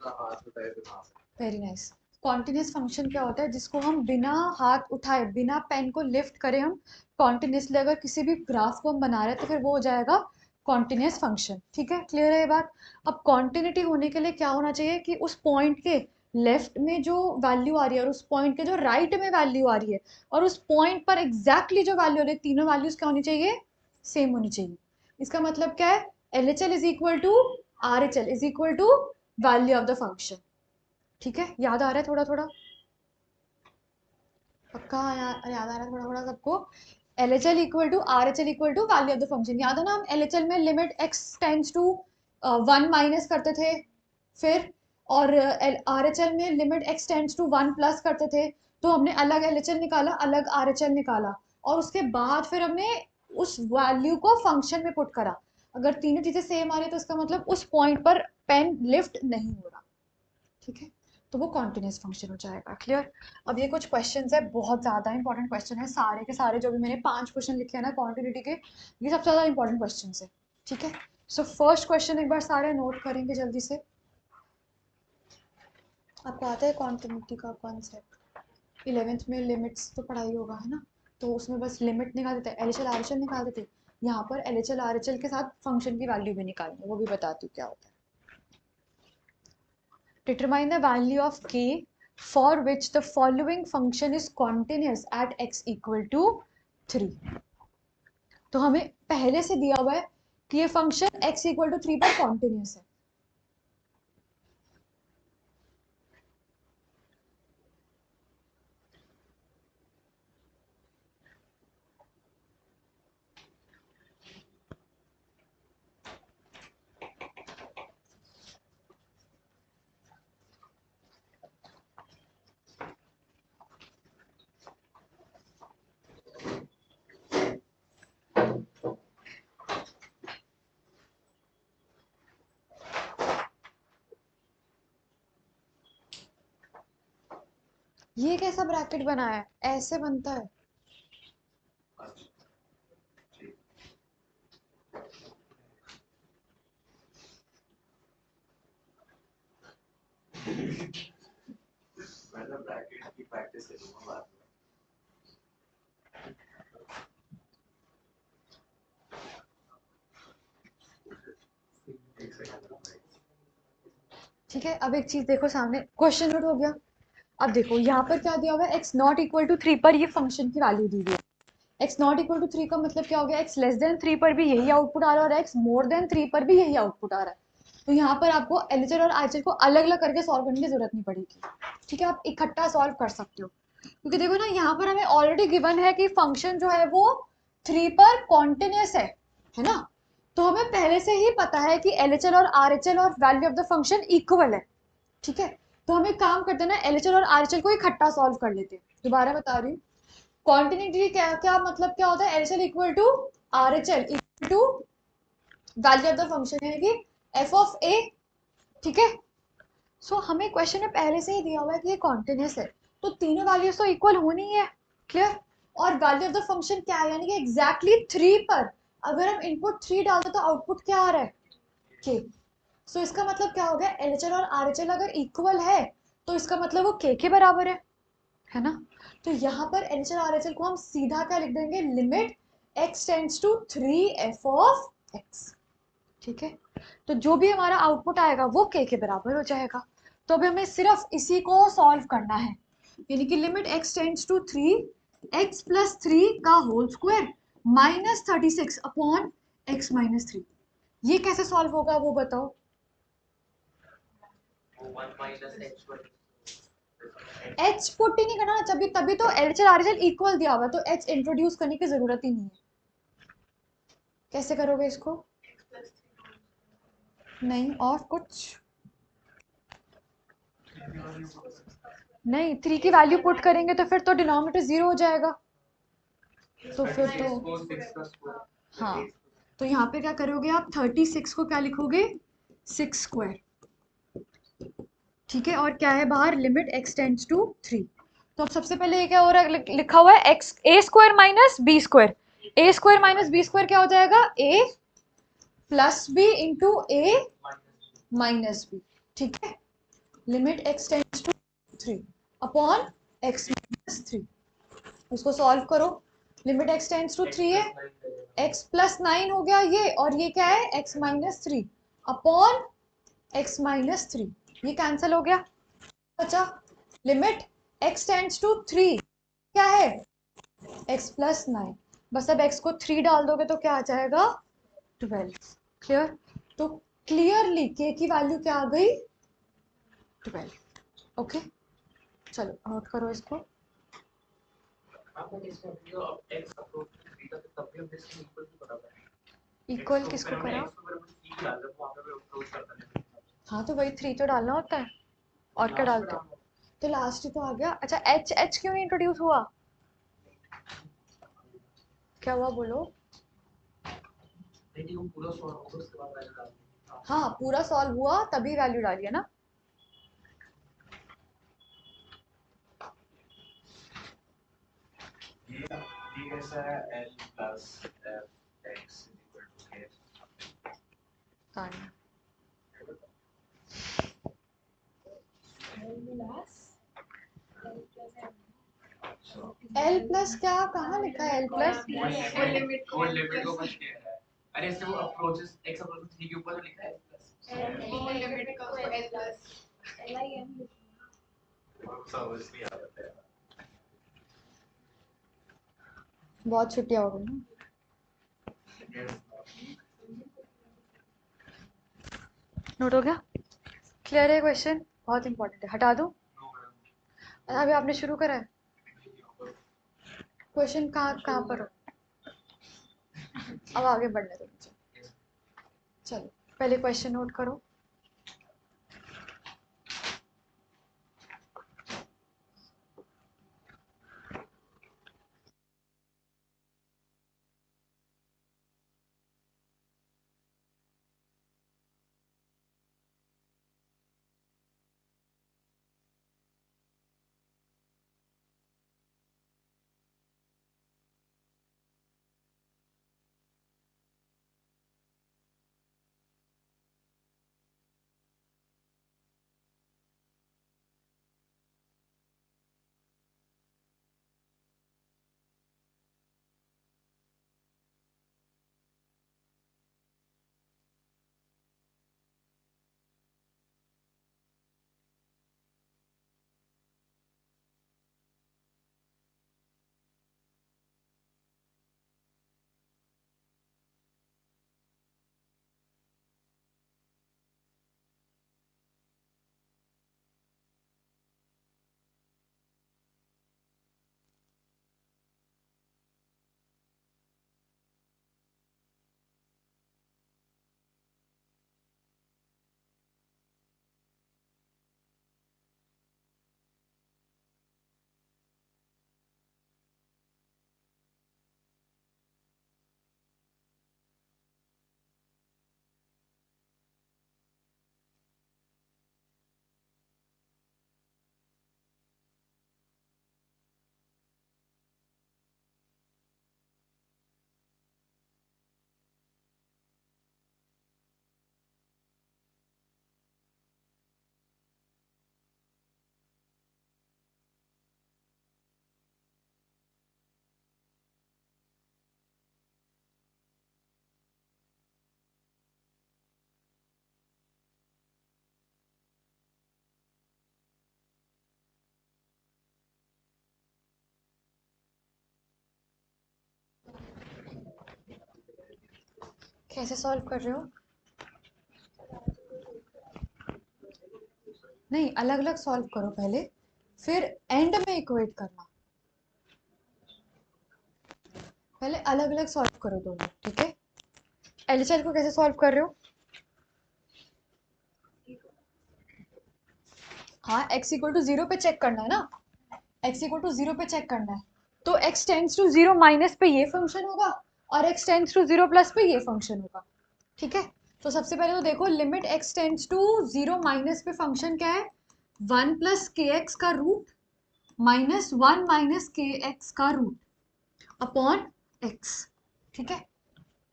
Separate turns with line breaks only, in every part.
Very nice. Continuous function क्या होता है? जिसको हम बिना हाथ उठाए, बिना पेन को लिफ्ट करे, हम कॉन्टिन्यूसली अगर किसी भी ग्राफ को हम बना रहे हैं तो फिर वो हो जाएगा कॉन्टिन्यूस फंक्शन। ठीक है, क्लियर है ये बात? अब कॉन्टिन्यूटी होने के लिए क्या होना चाहिए कि उस पॉइंट के लेफ्ट में जो वैल्यू आ रही है और उस पॉइंट के जो राइट में वैल्यू आ रही है और उस पॉइंट पर एग्जैक्टली जो वैल्यू आ रही है, तीनों वैल्यूज क्या होनी चाहिए? सेम होनी चाहिए। इसका मतलब क्या है? LHL is equal to RHL is equal to value of the function. ठीक है, याद आ रहा है थोड़ा थोड़ा? पक्का याद आ रहा है थोड़ा थोड़ा सबको? LHL equal to RHL equal to value of the function. याद है ना, हम LHL में limit x tends to 1 minus करते थे, फिर और RHL में limit x tends to 1 plus करते थे। तो हमने अलग LHL निकाला, अलग RHL निकाला, और उसके बाद फिर हमने उस वैल्यू को फंक्शन में पुट करा। अगर तीनों चीजें सेम आ रही है तो इसका मतलब उस पॉइंट पर पेन लिफ्ट नहीं हो रहा। ठीक है, तो वो कॉन्टिन्यूस फंक्शन हो जाएगा। क्लियर? अब ये कुछ क्वेश्चंस है, बहुत ज़्यादा इंपॉर्टेंट क्वेश्चन है, सारे के सारे जो भी मैंने 5 क्वेश्चन लिखे हैं ना कॉन्टिन्यूटी के, ये सबसे ज़्यादा इंपॉर्टेंट क्वेश्चंस है। ठीक है, सो फर्स्ट क्वेश्चन एक बार सारे नोट करेंगे जल्दी से। आपको आता है कॉन्टिन्यूटी का कॉन्सेप्ट? 11th में लिमिट्स तो पढ़ाई होगा, है ना? तो उसमें बस लिमिट निकाल देते हैं, LHL RHL निकाल देते हैं। यहाँ पर LHL RHL के साथ फंक्शन की वैल्यू भी निकालनी है, वो भी बताती हूँ क्या होता है। Determine the value of k for which the following function is continuous at x equal to 3। तो हमें पहले से दिया हुआ है कि ये फंक्शन x इक्वल टू 3 पर कॉन्टिन्यूस है। ये कैसा ब्रैकेट बना है? ऐसे बनता है। ठीक है, अब एक चीज देखो सामने, क्वेश्चन नोट हो गया? अब देखो यहाँ पर क्या दिया हुआ है, x नॉट इक्वल टू 3 पर ये फंक्शन की वैल्यू दी हुई है। x नॉट इक्वल टू 3 का मतलब क्या हो गया? x लेस देन 3 पर भी यही आउटपुट आ रहा है और x मोर देन 3 पर भी यही आउटपुट आ रहा है। तो यहाँ पर आपको LHL और RHL को अलग अलग करके सॉल्व करने की जरूरत नहीं पड़ेगी। ठीक है, आप इकट्ठा सॉल्व कर सकते हो, क्योंकि देखो ना यहाँ पर हमें ऑलरेडी गिवन है कि फंक्शन जो है वो 3 पर कॉन्टिन्यूस है ना? तो हमें पहले से ही पता है कि LHL और RHL और value of the function equal है। ठीक है, तो हम एक काम करते हैं ना, LHL और RHL को इकट्ठा सॉल्व कर लेते हैं। दोबारा बता रही हूँ, कॉन्टिन्यूटी क्या क्या मतलब क्या होता है? LHL equal to RHL equal to value of the function, यानी कि f ऑफ a। ठीक है, सो हमें क्वेश्चन में पहले से ही दिया हुआ है कि ये कॉन्टिन्यूस है, तो तीनों वैल्यूज तो इक्वल होनी ही है। क्लियर? और वैल्यू ऑफ द फंक्शन क्या है? यानी कि एग्जैक्टली 3 पर अगर हम इनपुट 3 डालते तो आउटपुट क्या आ रहा है? k। सो इसका मतलब क्या हो गया? LHL और RHL अगर इक्वल है तो इसका मतलब वो k के बराबर है ना? तो यहाँ पर LHL RHL को हम सीधा क्या लिख देंगे? Limit x tends to 3f of x। ठीक है, तो जो भी हमारा आउटपुट आएगा वो k के बराबर हो जाएगा। तो अभी हमें सिर्फ इसी को सॉल्व करना है, यानी कि limit x tends to 3x plus 3 का whole square minus 36 upon x minus 3। ये कैसे सॉल्व होगा वो बताओ? h पुट ही नहीं करना ना, तभी तभी तो LHL RHL इक्वल दिया हुआ है, तो h इंट्रोड्यूस करने की जरूरत ही नहीं है। कैसे करोगे इसको? नहीं, और कुछ नहीं, 3 की वैल्यू पुट करेंगे तो फिर तो डिनोमिनेटर 0 हो जाएगा। तो फिर तो हाँ, तो यहाँ पे क्या करोगे आप? 36 को क्या लिखोगे? 6 स्क्वायर। ठीक है, और क्या है बाहर? Limit x tends to 3। तो अब सबसे पहले ये क्या हो रहा है? लिखा हुआ है x a square minus b square. a square minus b square क्या हो जाएगा? a plus B into A minus B. ठीक है, limit x tends to 3 upon x minus 3। उसको सॉल्व करो। लिमिट x टेंड्स टू 3 है, x प्लस 9 हो गया ये, और ये क्या है x minus 3 upon x minus 3, ये कैंसिल हो गया। बचा लिमिट x टेंड्स टू 3 क्या है x प्लस 9। बस अब x को 3 डाल दोगे तो क्या आ जाएगा 12। क्लियर? तो क्लियरली k की वैल्यू क्या आ गई 12। ओके चलो नोट करो इसको। इक्वल किसको करा? हाँ तो वही 3 तो डालना होता है, और क्या डालते हो? तो लास्ट ही तो आ गया। अच्छा एच एच क्यों नहीं इंट्रोड्यूस हुआ? क्या हुआ बोलो? हाँ पूरा सॉल्व हुआ तभी वैल्यू डाली है ना।
ये कैसा है L plus f x equal to k।
L plus क्या कहाँ लिखा है एल प्लस?
वो लिमिट को कुछ किया है। अरे इससे वो अप्रोचेस x अप्रोच 3 के ऊपर तो लिखा है वो लिमिट का L plus L I am समझ नहीं आ रहा है।
बहुत छुट्टियां हो गई ना। नोट हो गया? क्लियर है क्वेश्चन? बहुत इंपॉर्टेंट है, हटा दूं? अभी आपने शुरू करा है क्वेश्चन, कहाँ कहाँ पर हो? अब आगे बढ़ने दो मुझे। चलो पहले क्वेश्चन नोट करो। कैसे सॉल्व कर रहे हो? नहीं अलग अलग सॉल्व करो पहले, फिर एंड में इक्वेट करना। पहले अलग अलग सॉल्व करो दोनों, ठीक है? एलएचएल को कैसे सॉल्व कर रहे हो? हाँ x इक्वल टू 0 पे चेक करना है ना, x इक्वल टू 0 पे चेक करना है। तो x टेंड्स टू 0 माइनस पे ये फंक्शन होगा, और x टेंड्स टू 0 प्लस पे ये फंक्शन होगा, ठीक है? तो सबसे पहले तो देखो limit x tends to 0 minus पे फंक्शन क्या है 1 प्लस के एक्स का रूट माइनस 1 माइनस के एक्स का रूट अपॉन x, ठीक है?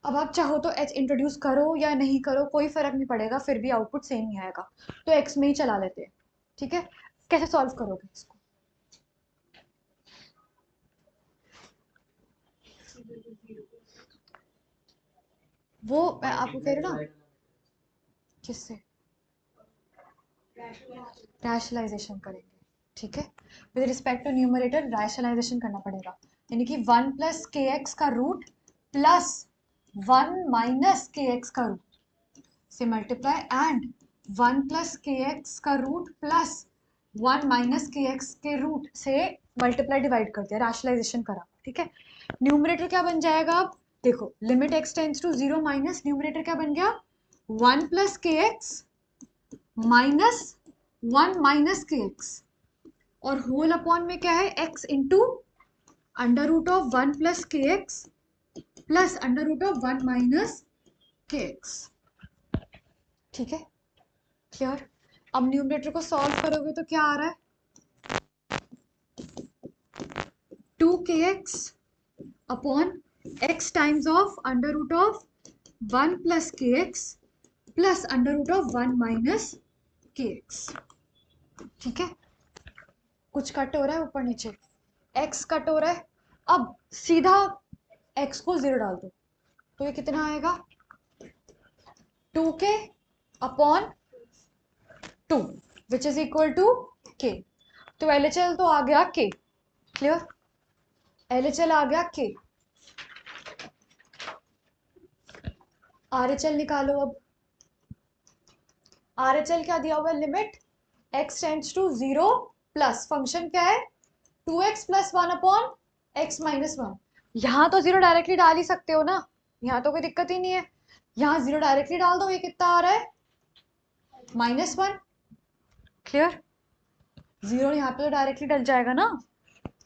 अब आप चाहो तो h इंट्रोड्यूस करो या नहीं करो कोई फर्क नहीं पड़ेगा, फिर भी आउटपुट सेम ही आएगा। तो x में ही चला लेते हैं। ठीक है, कैसे सॉल्व करोगे इसको? वो मैं आपको कह रही हूँ ना, किससे रैशनलाइजेशन करेंगे, ठीक है, with respect to numerator rationalization करना पड़ेगा, यानी कि 1 प्लस के एक्स का रूट प्लस 1 माइनस के एक्स का रूट से मल्टीप्लाई एंड 1 प्लस के एक्स का रूट प्लस 1 माइनस के एक्स के रूट से मल्टीप्लाई डिवाइड कर दिया, रैशनलाइजेशन करा, ठीक है। न्यूमरेटर क्या बन जाएगा अब देखो, limit x tends to 0 minus numerator क्या बन गया 1 प्लस के एक्स माइनस 1 माइनस के एक्स और होल अपॉन में क्या है x into under root of 1 plus के x plus under root of 1 minus के एक्स, ठीक है, क्लियर। अब न्यूमरेटर को सॉल्व करोगे तो क्या आ रहा है 2kx upon x times of under root of 1 plus के x plus under root of 1 minus के एक्स, ठीक है। कुछ कट हो रहा है ऊपर नीचे, x कट हो रहा है, अब सीधा x को 0 डाल दो तो ये कितना आएगा 2k upon 2 which is equal to k, तो LHL तो आ गया k, क्लियर, LHL आ गया k, RHL निकालो अब, RHL क्या दिया हुआ है limit x tends to 0 plus function क्या है 2x plus 1 upon x minus 1, यहाँ तो 0 डायरेक्टली डाल ही सकते हो ना, यहाँ तो कोई दिक्कत ही नहीं है, यहाँ 0 डायरेक्टली डाल दो, ये कितना आ रहा है -1, क्लियर, 0 यहाँ पे तो डायरेक्टली डल जाएगा ना,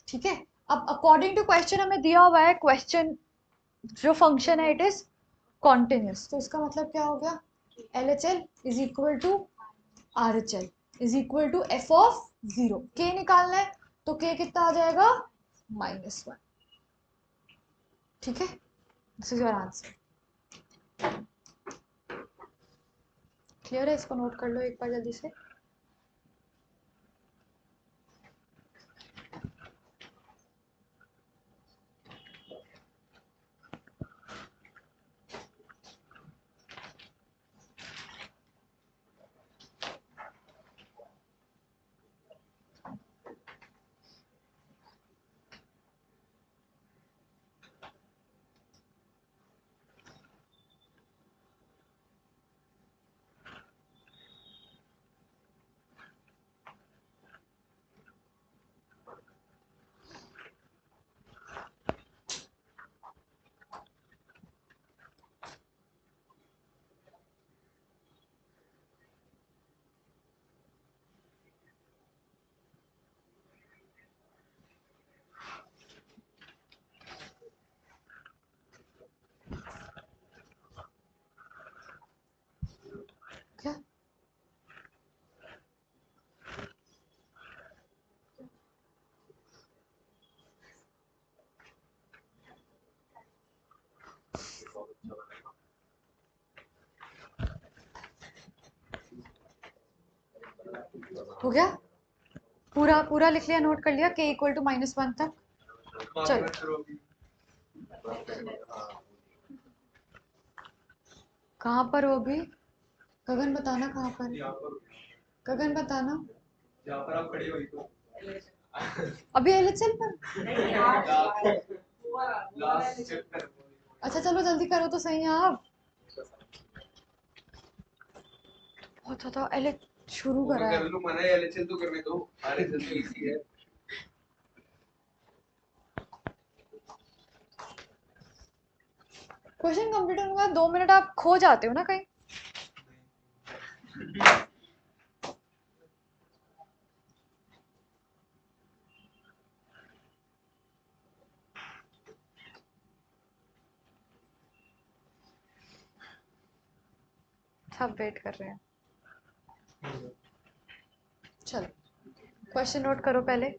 ठीक है। अब अकॉर्डिंग टू क्वेश्चन हमें दिया हुआ है, क्वेश्चन जो फंक्शन है इट इज कॉन्टिन्यूस, तो इसका मतलब क्या हो गया LHL is equal to RHL is equal to f of 0, k निकालना है तो k कितना आ जाएगा -1, ठीक है, this is your answer, clear है, इसको नोट कर लो एक बार जल्दी से। क्या हो गया, पूरा पूरा लिख लिया, नोट कर लिया, k इक्वल टू -1 तक, चलो कहाँ पर हो अभी, गगन बताना कहाँ पर, गगन बताना
जहाँ पर आप खड़ी हुई तो
अभी LHL पर,
लास्ट चैप्टर,
अच्छा चलो जल्दी करो तो सही आप, बहुत ज़्यादा LH शुरू
वो
करा
मैं
है,
कर लूँ, मना है एलएचएल तो करने दो, आरएचएल तो इजी है।
क्वेश्चन कंप्लीट होने के बाद 2 मिनट आप खो जाते हो ना कहीं, सब वेट कर रहे हैं, चलो क्वेश्चन नोट करो पहले,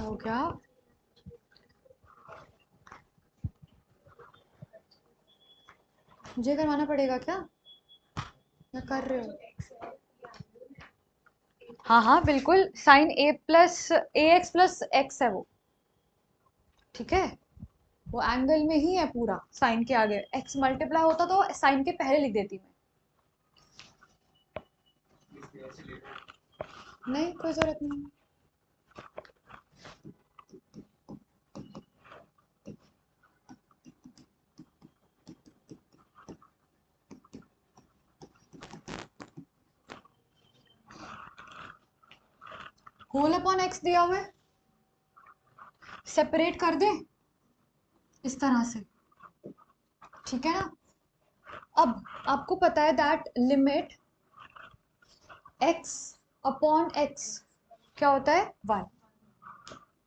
क्या हो गया? मुझे करवाना पड़ेगा क्या? मैं कर रही हूँ। हाँ हाँ बिल्कुल, साइन ए प्लस ए एक्स प्लस एक्स है वो, ठीक है। वो एंगल में ही है पूरा, साइन के आगे एक्स मल्टीप्लाई होता तो साइन के पहले लिख देती मैं। नहीं कोई जरूरत नहीं। होल अपॉन एक्स दिया हुआ है, सेपरेट कर दे इस तरह से, ठीक है ना। अब आपको पता है that limit x upon x क्या होता है? 1।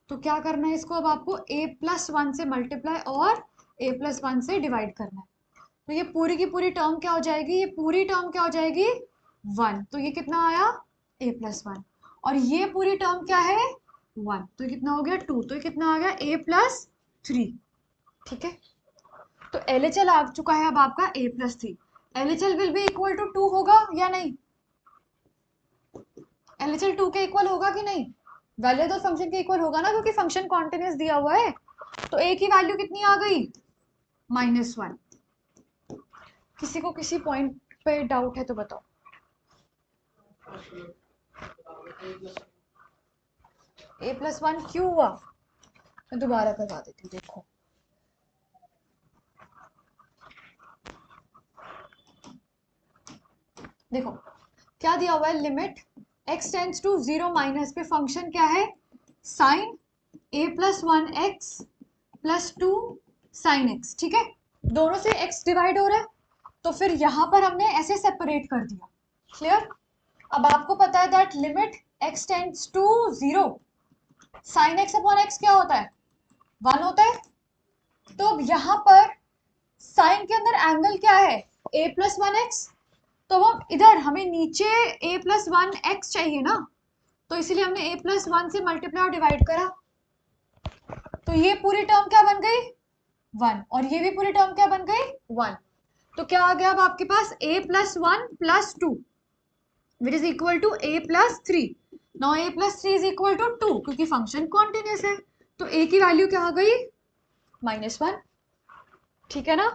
तो क्या करना है इसको, अब आपको a प्लस 1 से मल्टीप्लाई और a प्लस 1 से डिवाइड करना है। तो ये पूरी की पूरी टर्म क्या हो जाएगी? ये पूरी टर्म क्या हो जाएगी? 1। तो ये कितना आया? a plus 1। और ये पूरी टर्म क्या है? 1। तो ये कितना हो गया? 2। तो ये कितना आ गया? a प्लस 3, ठीक है। तो LHL आ चुका है अब आपका a plus 3। LHL will be equal to 2 होगा या नहीं? LHL 2 के इक्वल होगा कि नहीं? वैल्यू तो फंक्शन के इक्वल होगा ना, क्योंकि फंक्शन कॉन्टिन्यूस दिया हुआ है। तो a की वैल्यू कितनी आ गई? -1। किसी को किसी पॉइंट पे डाउट है तो बताओ। a प्लस 1 क्यों हुआ? मैं दोबारा करवा देती हूँ, देखो। देखो क्या दिया हुआ है, limit x tends to 0 minus पे फंक्शन क्या है? Sine a plus 1 x plus 2 sine x, ठीक है। दोनों से x डिवाइड हो रहा है, तो फिर यहां पर हमने ऐसे सेपरेट कर दिया। क्लियर? अब आपको पता है that limit x tends to 0 sine x upon x क्या होता है? 1 होता है। तो अब यहां पर साइन के अंदर एंगल क्या है? a plus 1 x. तो वो इधर हमें नीचे a प्लस 1 एक्स चाहिए ना, तो इसीलिए हमने a प्लस 1 से मल्टीप्लाई और डिवाइड करा। तो ये पूरी टर्म क्या बन गई? 1। और ये भी पूरी टर्म क्या बन गई? 1। तो क्या आ गया अब आपके पास? a plus 1 plus 2 which is equal to a plus 3। Now a plus 3 is equal to 2, क्योंकि फंक्शन कॉन्टिन्यूस है। तो a की वैल्यू क्या आ गई? -1, ठीक है ना।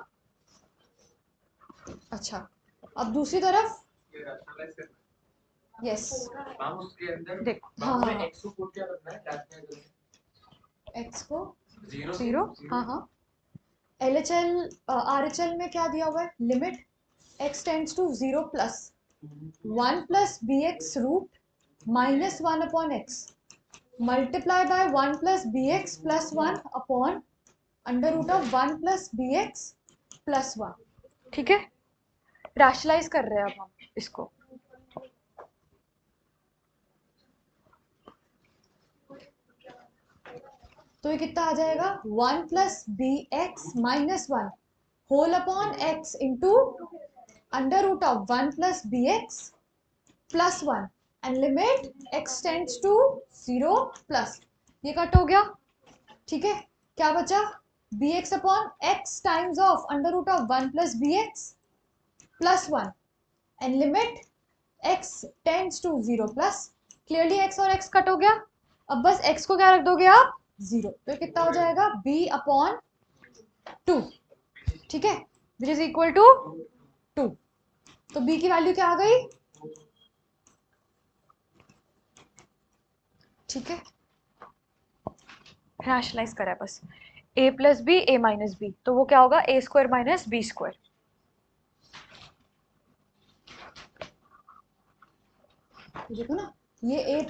अच्छा, अब दूसरी तरफ। यस
उसके अंदर
देख, हाँ हाँ
x को पुट क्या करना है?
x को 0, हाँ हाँ। LHL RHL में क्या दिया हुआ है? Limit x tends to 0 plus 1 plus bx root -1 upon x multiply by 1 plus bx plus 1 upon under root of 1 plus bx plus 1, ठीक है। रैशनलाइज कर रहे हैं अब हम इसको। तो ये कितना आ जाएगा? 1 plus bx minus 1 whole upon x into under root of 1 plus bx plus 1 and limit x tends to 0 plus, ये कट हो गया, ठीक है। क्या बचा? bx upon x times of under root of 1 plus bx plus 1 and limit x tends to 0 plus. Clearly x और x cut हो गया। अब बस x को क्या रख दोगे आप? 0। तो कितना हो जाएगा? b अपॉन 2, ठीक है, विच इज इक्वल टू 2। तो b की वैल्यू क्या आ गई? ठीक है, रैशनलाइज करा है बस। a plus B A minus B, तो वो क्या होगा? a square minus B square. देखो ना, ये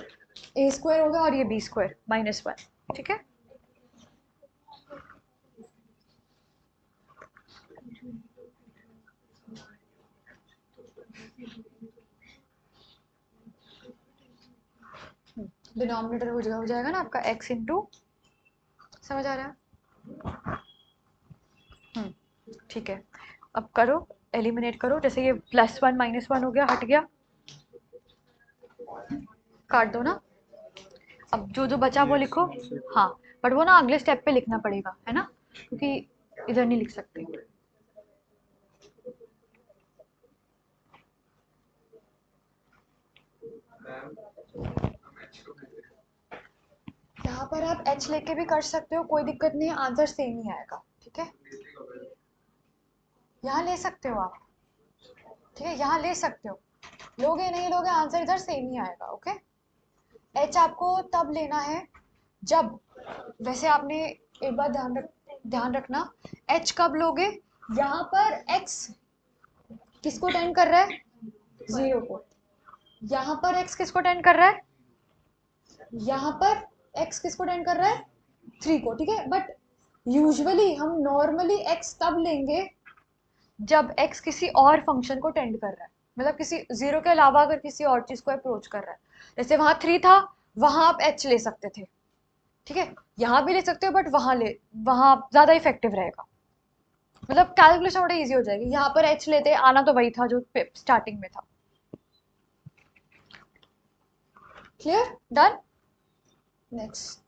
a स्क्वायर होगा और ये b स्क्वायर -1, ठीक है। डिनोमिनेटर हो जाएगा ना आपका x इंटू, समझ आ रहा है? ठीक है, अब करो, एलिमिनेट करो। जैसे ये +1 -1 हो गया, हट गया, काट दो ना। अब जो जो बचा वो लिखो। हाँ, बट वो ना अगले स्टेप पे लिखना पड़ेगा, है ना, क्योंकि इधर नहीं लिख सकते। यहाँ पर आप h लेके भी कर सकते हो, कोई दिक्कत नहीं है, आंसर सेम ही आएगा, ठीक है। यहाँ ले सकते हो आप, ठीक है, यहाँ ले सकते हो, लोगे नहीं लोगे आंसर इधर सेम ही आएगा, ओके। h आपको तब लेना है जब, वैसे आपने एक बार ध्यान रखना, h कब लोगे, यहाँ पर x किसको टेंड कर रहा है, 0 को, यहाँ पर x किसको टेंड कर रहा है, यहाँ पर x किसको टेंड कर रहा है, 3 को, ठीक है। बट यूजुअली हम नॉर्मली x तब लेंगे जब x किसी और फंक्शन को टेंड कर रहा है, मतलब किसी 0 के अलावा अगर किसी और चीज को अप्रोच कर रहा है, जैसे वहां 3 था, वहां आप h ले सकते थे, ठीक है, यहाँ भी ले सकते हो, बट वहां ज्यादा इफेक्टिव रहेगा, मतलब कैलकुलेशन थोड़ा इजी हो जाएगी। यहाँ पर h लेते, आना तो वही था जो स्टार्टिंग में था। Clear, done, next.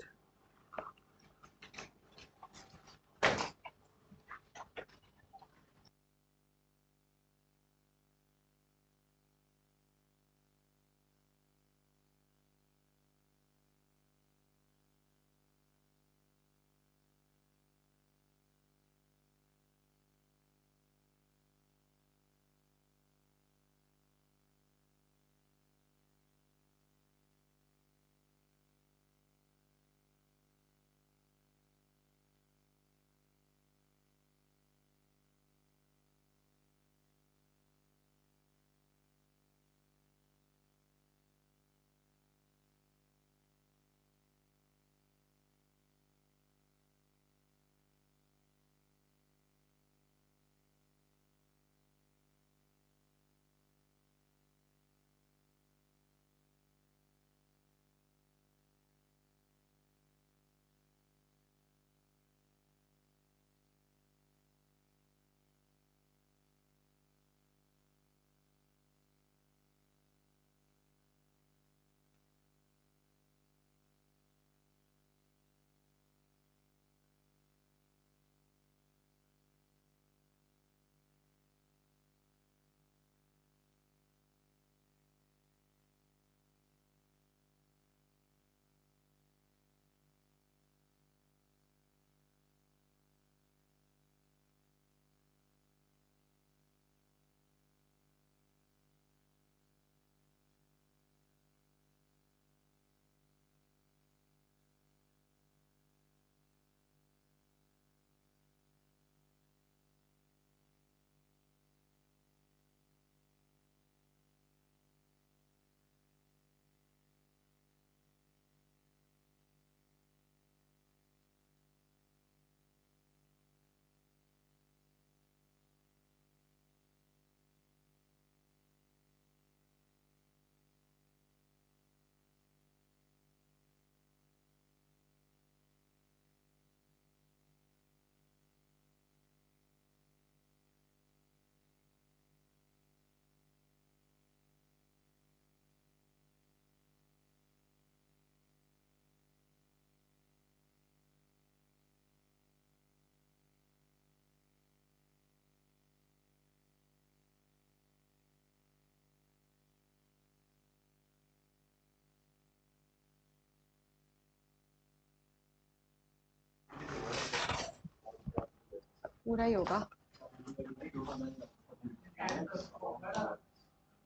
पूरा ही होगा,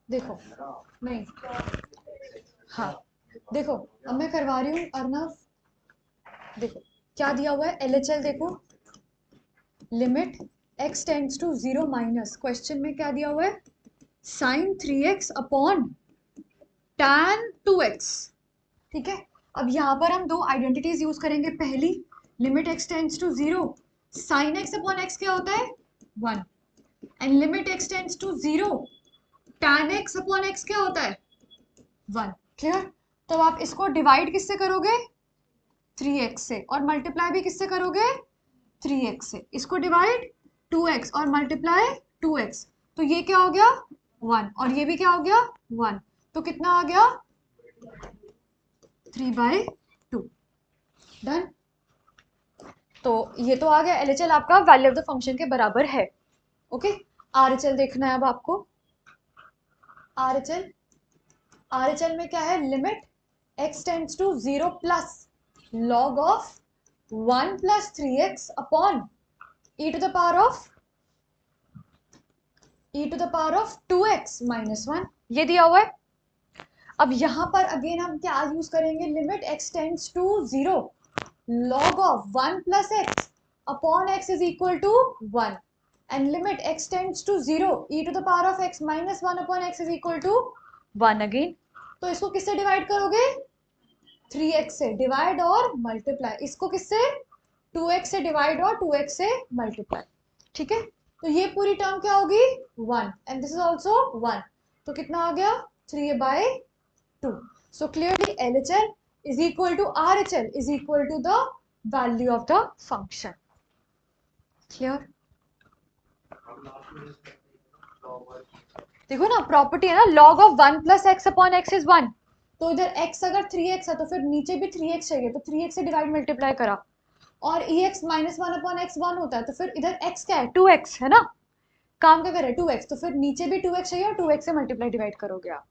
देखो, नहीं, हाँ, देखो, अब मैं करवा रही हूँ अर्नव, देखो क्या दिया हुआ है, LHL देखो, limit x tends to 0 minus, question में क्या दिया हुआ है, sign 3x upon tan 2x, ठीक है। अब यहाँ पर हम दो आइडेंटिटीज यूज करेंगे, पहली limit x tends to 0, sine x upon x क्या होता है 1, and limit x tends to 0, tan x upon x क्या होता है 1, क्लियर। तो आप इसको डिवाइड किससे करोगे, 3x से, और मल्टीप्लाई भी किससे करोगे, 3x से, इसको डिवाइड 2x और मल्टीप्लाई 2x, तो ये क्या हो गया 1, और ये भी क्या हो गया 1, तो कितना आ गया 3/2, डन। तो ये तो आ गया, एलएचएल आपका वैल्यू ऑफ द फंक्शन के बराबर है। ओके, आरएचएल देखना है अब आपको। आरएचएल, आरएचएल में क्या है, limit x tends to 0 plus log of 1 plus 3x upon e to the power of 2x minus 1, ये दिया हुआ है। अब यहां पर अगेन हम क्या यूज करेंगे, limit x tends to 0 log of 1 plus x upon x is equal to 1 and limit x tends to 0 e to the power of x minus 1 upon x is equal to 1 again। तो इसको किससे divide करोगे, 3x से divide और multiply, इसको किससे, 2x से divide और 2x से मल्टीप्लाई। ठीक है, तो ये पूरी टर्म क्या होगी, 1 एंड दिस इज ऑल्सो 1, तो कितना आ गया, 3/2। So clearly LHL is equal to RHL is equal to the value of the function. Clear? देखो ना, प्रॉपर्टी है ना, log of 1 plus x upon x is 1, तो इधर x अगर 3x है तो फिर नीचे भी 3x चाहिए, तो 3x से डिवाइड मल्टीप्लाई करा, और ex माइनस 1 अपॉन x 1 होता है, तो फिर इधर x क्या है, 2x है ना, काम क्या करे 2x, तो फिर नीचे भी 2x चाहिए और 2x से मल्टीप्लाई डिवाइड करोगे आप।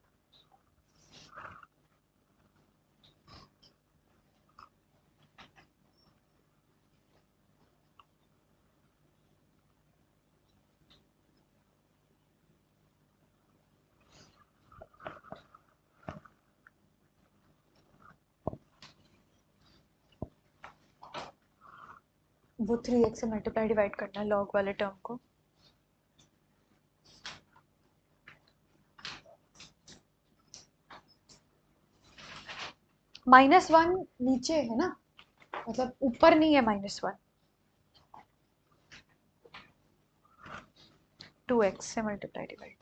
वो 3x से मल्टीप्लाई डिवाइड करना है लॉग वाले टर्म को। -1 नीचे है ना, मतलब ऊपर नहीं है -1, 2x से मल्टीप्लाई डिवाइड।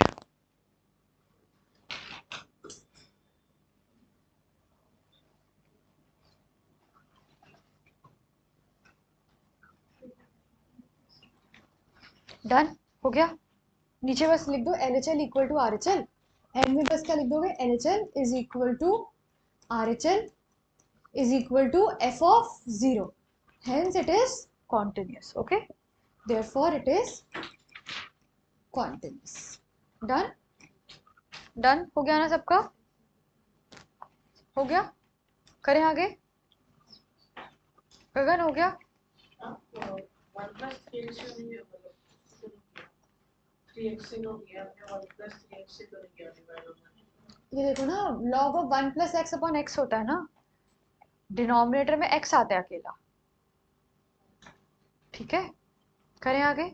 डन हो गया, नीचे बस लिख दो LHL equal to RHL, and में बस क्या लिख दोगे, LHL is equal to RHL is equal to f of 0, hence it is continuous. Okay, therefore it is continuous. Done? Done हो गया ना सबका, हो गया, करें आगे, गगन हो गया। ये देखो ना, log of 1 plus x upon x होता है ना, डिनोमिनेटर में x आता है अकेला। ठीक है, करें आगे।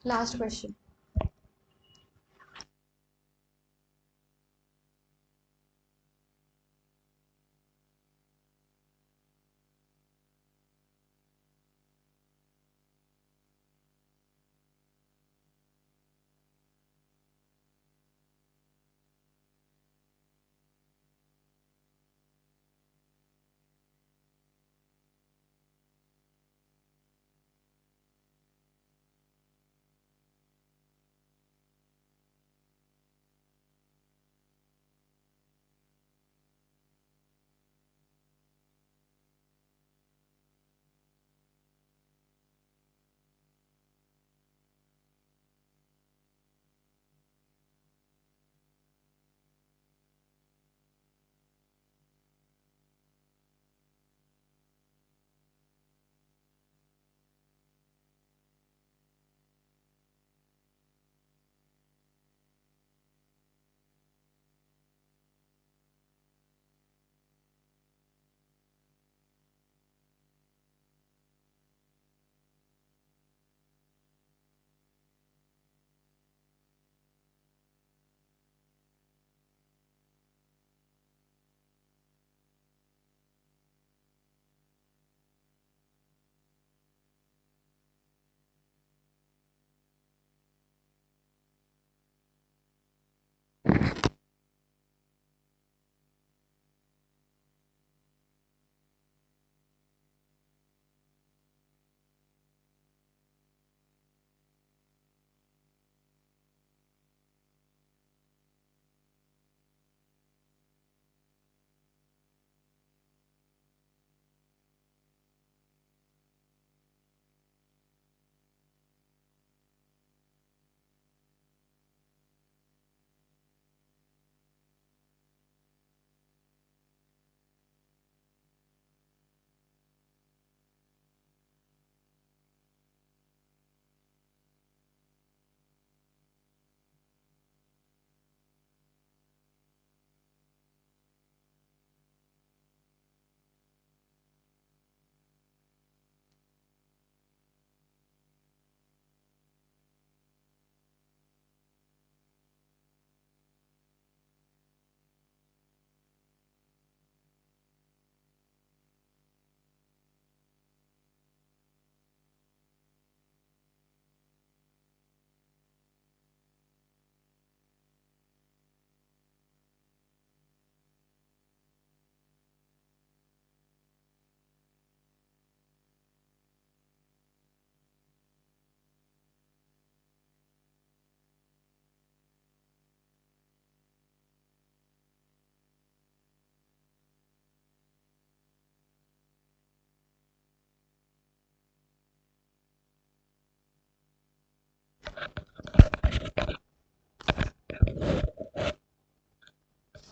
लास्ट क्वेश्चन,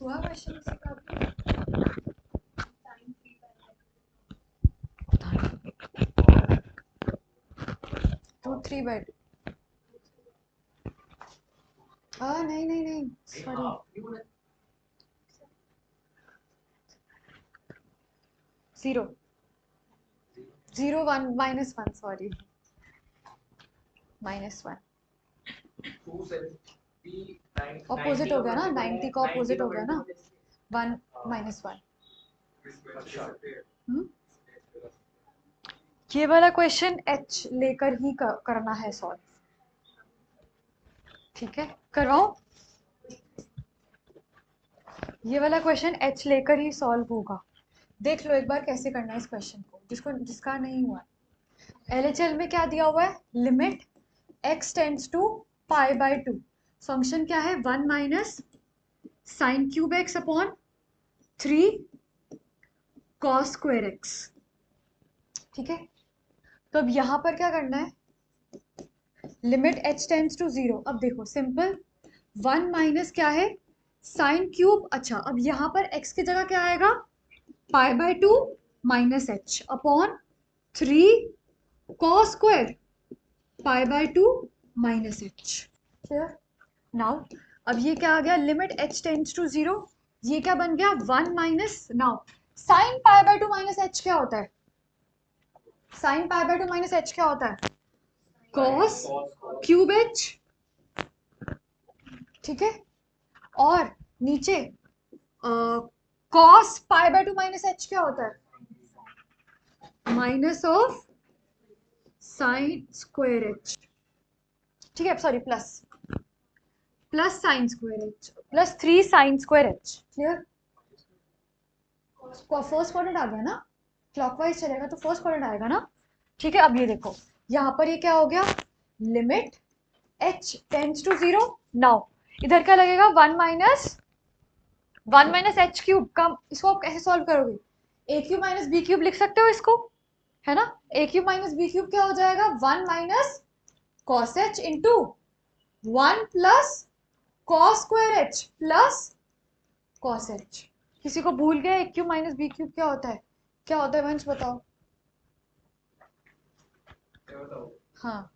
हुआ क्वेश्चन किसी का भी? 2 3 बेड। नहीं नहीं नहीं, सॉरी, 0 0 1 -1, सॉरी, -1। ऑपोजिट हो गया ना, 90 का ऑपोजिट हो गया ना, 1 -1। ये वाला क्वेश्चन एच लेकर ही करना है सॉल्व, ठीक है, करवाओ। ये वाला क्वेश्चन एच लेकर ही सॉल्व होगा। देख लो एक बार कैसे करना है इस क्वेश्चन को, जिसका नहीं हुआ। LHL में क्या दिया हुआ है, limit x tends to π/2, function क्या है 1 minus sine cube x upon 3 cos square x, ठीक है। तो अब यहाँ पर क्या करना है, लिमिट h टेंड्स टू 0। अब देखो सिंपल, 1 माइनस क्या है, साइन क्यूब। अच्छा, अब यहाँ पर x की जगह क्या आएगा, π/2 minus h upon 3 cos square π/2 minus h. Clear now? अब ये क्या आ गया, लिमिट h टेंड्स टू 0, ये क्या बन गया 1 minus, now sine π/2 minus h क्या होता है, साइन π/2 माइनस एच क्या होता है, कॉस क्यूब एच, ठीक है। और नीचे कॉस π/2 माइनस एच क्या होता है, minus of sine square h, ठीक है, sorry, plus sine square H plus 3 sine square h. Clear? First quadrant आ गया ना, क्लॉकवाइज चलेगा तो फर्स्ट क्वाड्रेंट आएगा ना, ठीक है। अब ये देखो यहाँ पर ये क्या हो गया, limit h tends to 0। Now इधर क्या लगेगा, 1 माइनस एच क्यूब का, इसको आप कैसे सॉल्व करोगे, a cube minus b cube लिख सकते हो इसको, है ना। A cube minus b cube क्या हो जाएगा, 1 minus cos h into 1 plus cos square H plus cos h. किसी को भूल गया a cube minus b cube क्या होता है, क्या होता है वंश बताओ। हाँ,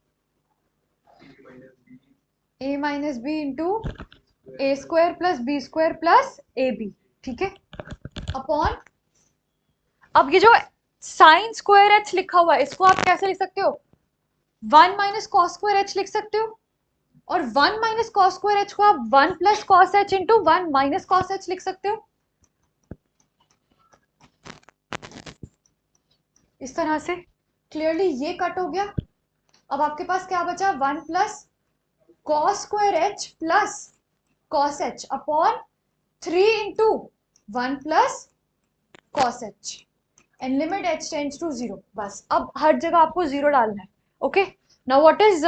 a minus b into a square plus B square plus a b, ठीक है, अपॉन, अब ये जो साइन स्क्वायर एच लिखा हुआ है इसको आप कैसे लिख सकते हो, 1 माइनस कॉस स्क्वायर एच लिख सकते हो, और 1 माइनस कॉस स्क्वायर एच को आप 1 plus cos h into 1 minus cos H लिख सकते हो, इस तरह से। क्लियरली ये कट हो गया। अब आपके पास क्या बचा, 1 plus cos square H plus cos H upon 3 into 1 plus cos H and limit h tends to 0। बस अब हर जगह आपको 0 डालना है। Okay, now what is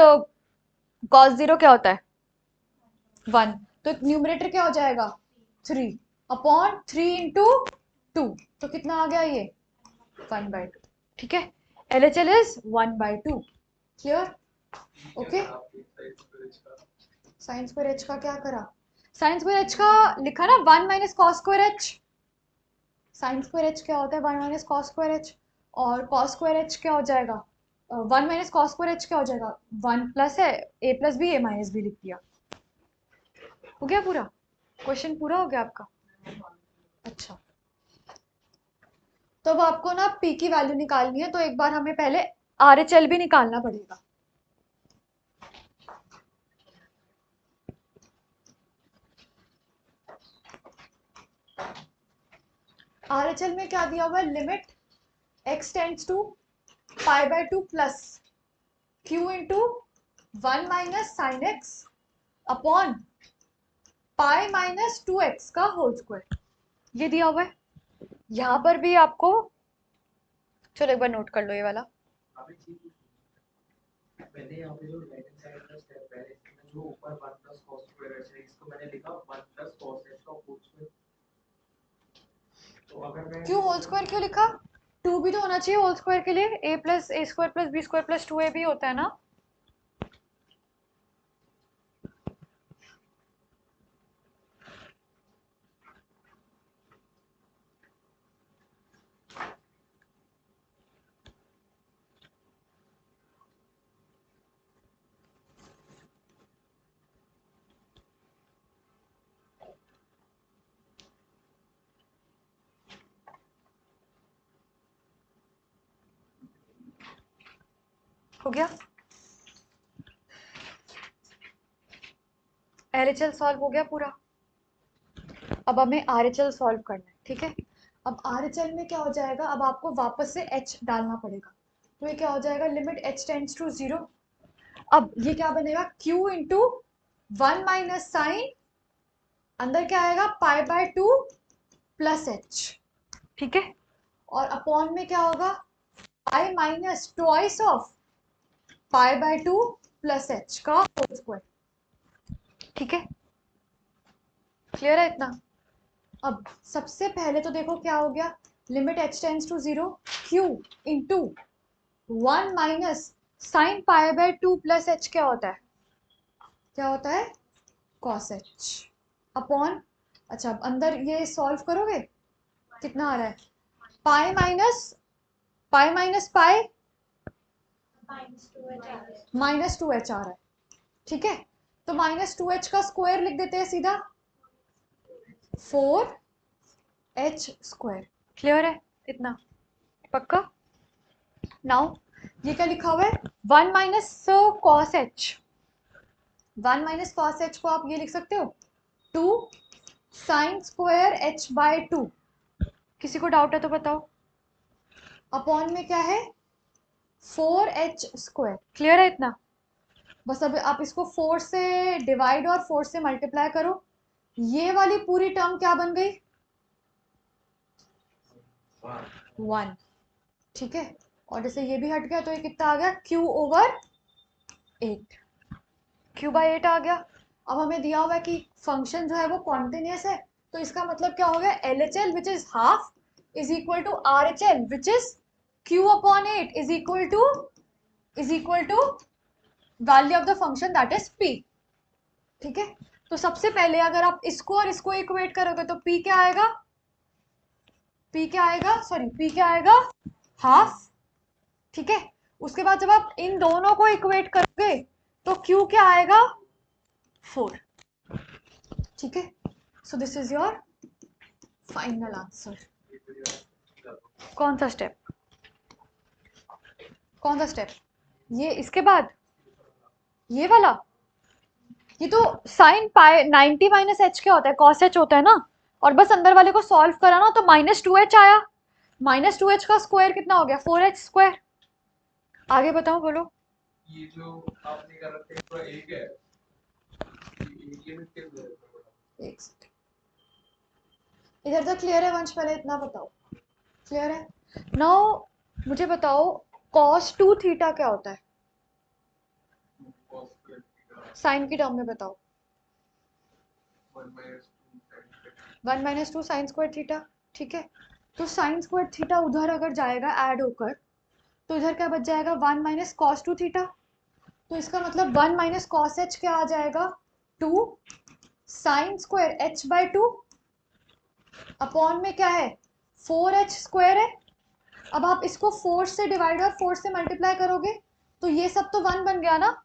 cos 0 क्या होता है, 1, तो न्यूमरेटर क्या हो जाएगा 3 अपॉन 3 इंटू 2, तो कितना आ गया ये 1/2, ठीक है। LHL is 1/2। Clear? Okay, sign square H का क्या करा, साइन स्क्वायर एच का लिखा ना 1 minus cos square H, sign square H क्या होता है 1 माइनस कॉस स्क्वायर एच, और कॉस स्क्वायर एच क्या हो जाएगा 1 माइनस कॉस स्क्वायर एच क्या हो जाएगा, 1 प्लस है ए plus B, A minus B लिख दिया, हो गया पूरा क्वेश्चन, पूरा हो गया आपका। अच्छा, तो अब आपको ना पी की वैल्यू निकालनी है, तो एक बार हमें पहले RHL भी निकालना पड़ेगा। RHL में क्या दिया हुआ है, limit x tends to π/2 plus q into 1 minus sine x upon pi minus 2x का होल स्क्वायर, ये दिया हुआ है। यहाँ पर भी आपको, चलो एक बार नोट कर लो ये वाला,
मैंने यहाँ पे जो राइट हैंड साइड का स्टेप है इसमें जो ऊपर 1 प्लस cos स्क्वायर है इसको मैंने लिखा 1 प्लस cos h का होल स्क्वायर। तो अगर मैं
क्यों होल स्क्वायर क्यों लिखा, 2 भी तो होना चाहिए होल स्क्वायर के लिए, a plus A square plus B square plus 2a भी होता है ना। हो गया? LHL सॉल्व हो गया पूरा। अब हमें RHL सॉल्व करना है, ठीक है। अब RHL में क्या हो जाएगा, अब आपको वापस से H डालना पड़ेगा। तो ये क्या हो जाएगा, लिमिट H टेंड्स टू 0। अब ये क्या बनेगा, Q इंटू 1 माइनस साइन, अंदर क्या आएगा, पाई बाय 2 प्लस H, ठीक है। और अपॉन में क्या होगा, pi minus twice of pi by 2 plus H का होल स्क्वायर, ठीक है। क्लियर है इतना? अब सबसे पहले तो देखो क्या हो गया, limit H tends to 0, Q into 1 minus sine pi by 2 plus H क्या होता है, क्या होता है, cos H अपॉन, अच्छा अब अंदर ये सॉल्व करोगे, कितना आ रहा है, pi minus pi minus pi minus 2H आ रहा है, ठीक है। तो माइनस 2H का स्क्वायर लिख देते हैं सीधा, 4H स्क्वायर। क्लियर है इतना, पक्का? नाउ ये क्या लिखा हुआ है, 1 minus cos H, 1 minus cos H को आप ये लिख सकते हो 2 साइन स्क्वायर एच बाय 2। किसी को डाउट है तो बताओ। अपॉन में क्या है, 4H स्क्वायर। क्लियर है इतना? बस अब आप इसको 4 से डिवाइड और 4 से मल्टीप्लाई करो, ये वाली पूरी टर्म क्या बन गई, 1, ठीक है। और जैसे ये भी हट गया तो ये कितना आ गया, Q ओवर 8, Q बाई 8 आ गया। अब हमें दिया हुआ है कि फंक्शन जो है वो कॉन्टिन्यूस है, तो इसका मतलब क्या हो गया, LHL which is half is equal to RHL which is Q upon 8 is equal to value of the function that is P, ठीक है। तो सबसे पहले अगर आप इसको और इसको इक्वेट करोगे तो P क्या आएगा, P क्या आएगा, सॉरी P क्या आएगा, हाफ, ठीक है। उसके बाद जब आप इन दोनों को इक्वेट करोगे तो Q क्या आएगा, 4, ठीक है। So this is your final answer. कौन सा स्टेप, कौन सा स्टेप, ये इसके बाद ये वाला, ये तो साइन पाई 90 माइनस एच क्या होता है, कॉस एच होता है ना। और बस अंदर वाले को सॉल्व करा ना तो माइनस 2H आया, माइनस 2H का स्क्वायर कितना हो गया, 4H स्क्वायर। आगे बताओ, बोलो।
ये जो आपने कर रखा है पूरा एक है, ये लिमिट के लिए
एक सेकंड, इधर तक क्लियर है वंश, पहले इतना बताओ, क्लियर है? नाउ मुझे बताओ cos 2 थीटा क्या होता है, साइन की टर्म में बताओ। 1 माइनस 2 साइन स्क्वायर थीटा, ठीक है। तो साइन स्क्वायर थीटा उधर अगर जाएगा ऐड होकर, तो इधर क्या बच जाएगा, 1 माइनस कॉस 2 थीटा। तो इसका मतलब 1 माइनस कॉस एच क्या आ जाएगा, 2 sine square H by 2 upon में क्या है, 4H स्क्वायर है। अब आप इसको 4 से डिवाइड और 4 से मल्टीप्लाई करोगे तो ये सब तो 1 बन गया ना,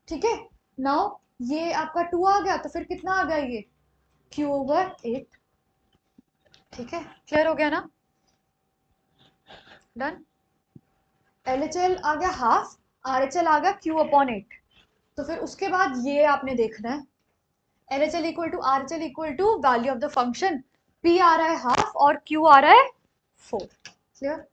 ठीक है। नाउ ये आपका 2 आ गया, तो फिर कितना आ गया, ये Q ओवर 8, ठीक है। क्लियर हो गया ना, डन। LHL आ गया हाफ, RHL आ गया Q अपॉन 8। तो फिर उसके बाद ये आपने देखना है, LHL equal to RHL equal to value of the function, P आ रहा है हाफ और Q आ रहा है 4। क्लियर?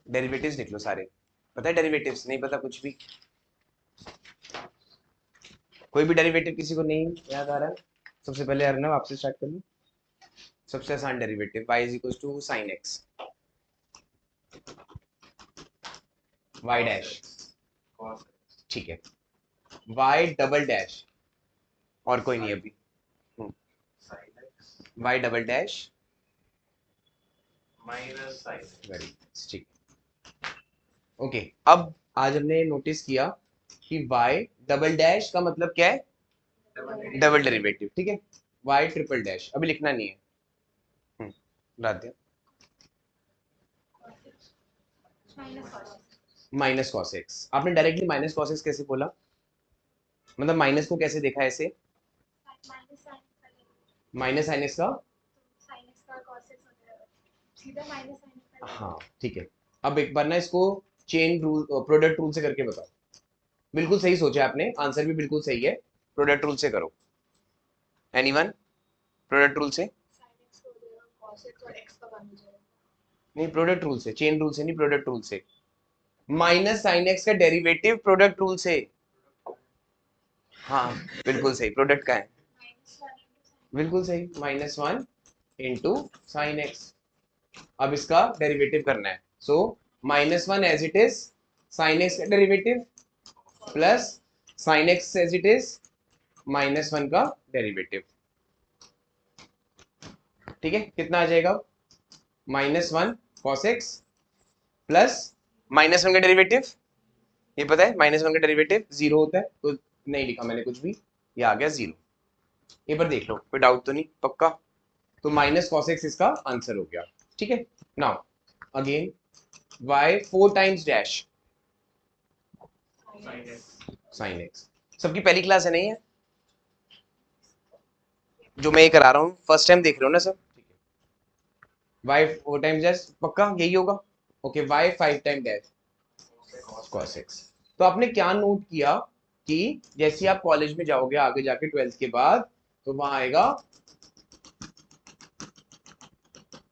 डेरिवेटिव्स लिख लो सारे। पता है डेरिवेटिव्स? नहीं पता कुछ भी? कोई भी डेरिवेटिव किसी को नहीं याद आ रहा है? सबसे पहले अर्नव आपसे स्टार्ट कर लूं। सबसे आसान derivative y is equal to sine x, y dash,
cos
ठीक है, y डबल डैश, और कोई नहीं अभी,
sin x
y double dash,
minus sin x
very ठीक। ओके, अब आज हमने नोटिस किया कि y डबल डैश का मतलब क्या है? डबल डेरिवेटिव, ठीक है। y ट्रिपल डैश अभी लिखना नहीं है। Radhya, minus cos x. आपने डायरेक्टली माइनस कॉस एक्स कैसे बोला? मतलब माइनस को कैसे देखा ऐसे? माइनस साइन एक्स का, हाँ ठीक है। अब एक बार ना इसको चेन रूल, प्रोडक्ट रूल से करके बताओ। बिल्कुल सही सोचा आपने, आंसर भी बिल्कुल सही है। प्रोडक्ट रूल से करो। एनीवन? प्रोडक्ट रूल से नहीं, प्रोडक्ट रूल से, चेन रूल से नहीं, प्रोडक्ट रूल से। माइनस साइन एक्स का डेरिवेटिव प्रोडक्ट रूल से। हाँ बिल्कुल सही, प्रोडक्ट का है, बिल्कुल सही, -1 इंटू साइन एक्स। अब इसका डेरिवेटिव करना है, so -1 as it is sine x का derivative plus sine x as it is -1 का डेरिवेटिव। ठीक है, कितना आ जाएगा? -1 cos x प्लस -1 का डेरिवेटिव, ये पता है -1 का डेरिवेटिव 0 होता है, तो नहीं लिखा मैंने कुछ भी, ये आ गया 0। एक बार देख लो, कोई डाउट तो नहीं? पक्का? तो माइनस cos x इसका आंसर हो गया। ठीक है, now again y 4 times dash
sin x
sin x। सबकी पहली क्लास है, नहीं है? जो मैं ये करा रहा हूँ फर्स्ट टाइम देख रहे हो ना सब? ठीक है, y 4 टाइम्स डैश, पक्का यही होगा? Okay, y 5 time dash cos x। तो आपने क्या नोट किया कि जैसे आप कॉलेज में जाओगे आगे जाके 12th के बाद, तो वहां आएगा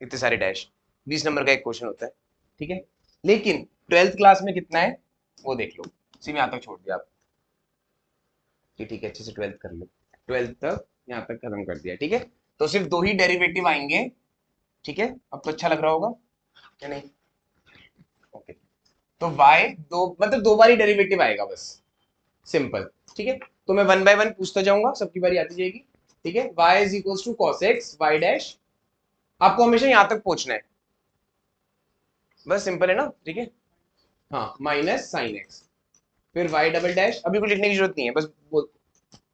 इतने सारे डैश, 20 नंबर का एक क्वेश्चन होता है। ठीक है, लेकिन 12th क्लास में कितना है वो देख लो। इसी में यहाँ तक छोड़ दिया आप कि ठीक है, अच्छे से 12th कर लो। 12th तक यहाँ तक खत्म कर दिया। ठीक है, तो सिर्फ 2 ही डेरिवेटिव आएंगे। ठीक है, अब तो अच्छा लग रहा होगा या नहीं? ओके, तो y दो मतलब 2 बार ही डेरिवेटिव आएगा बस, सिंपल। ठीक है, तो मैं 1 बाय 1 पूछता जाऊंगा, सबकी बारी आती जाएगी। ठीक है, y is equal to cos x y dash, आपको हमेशा यहाँ तक पहुंचना है, बस सिंपल है ना? ठीक है, हाँ, माइनस साइन एक्स, फिर y डबल डैश, अभी कुछ लिखने की जरूरत नहीं है, बस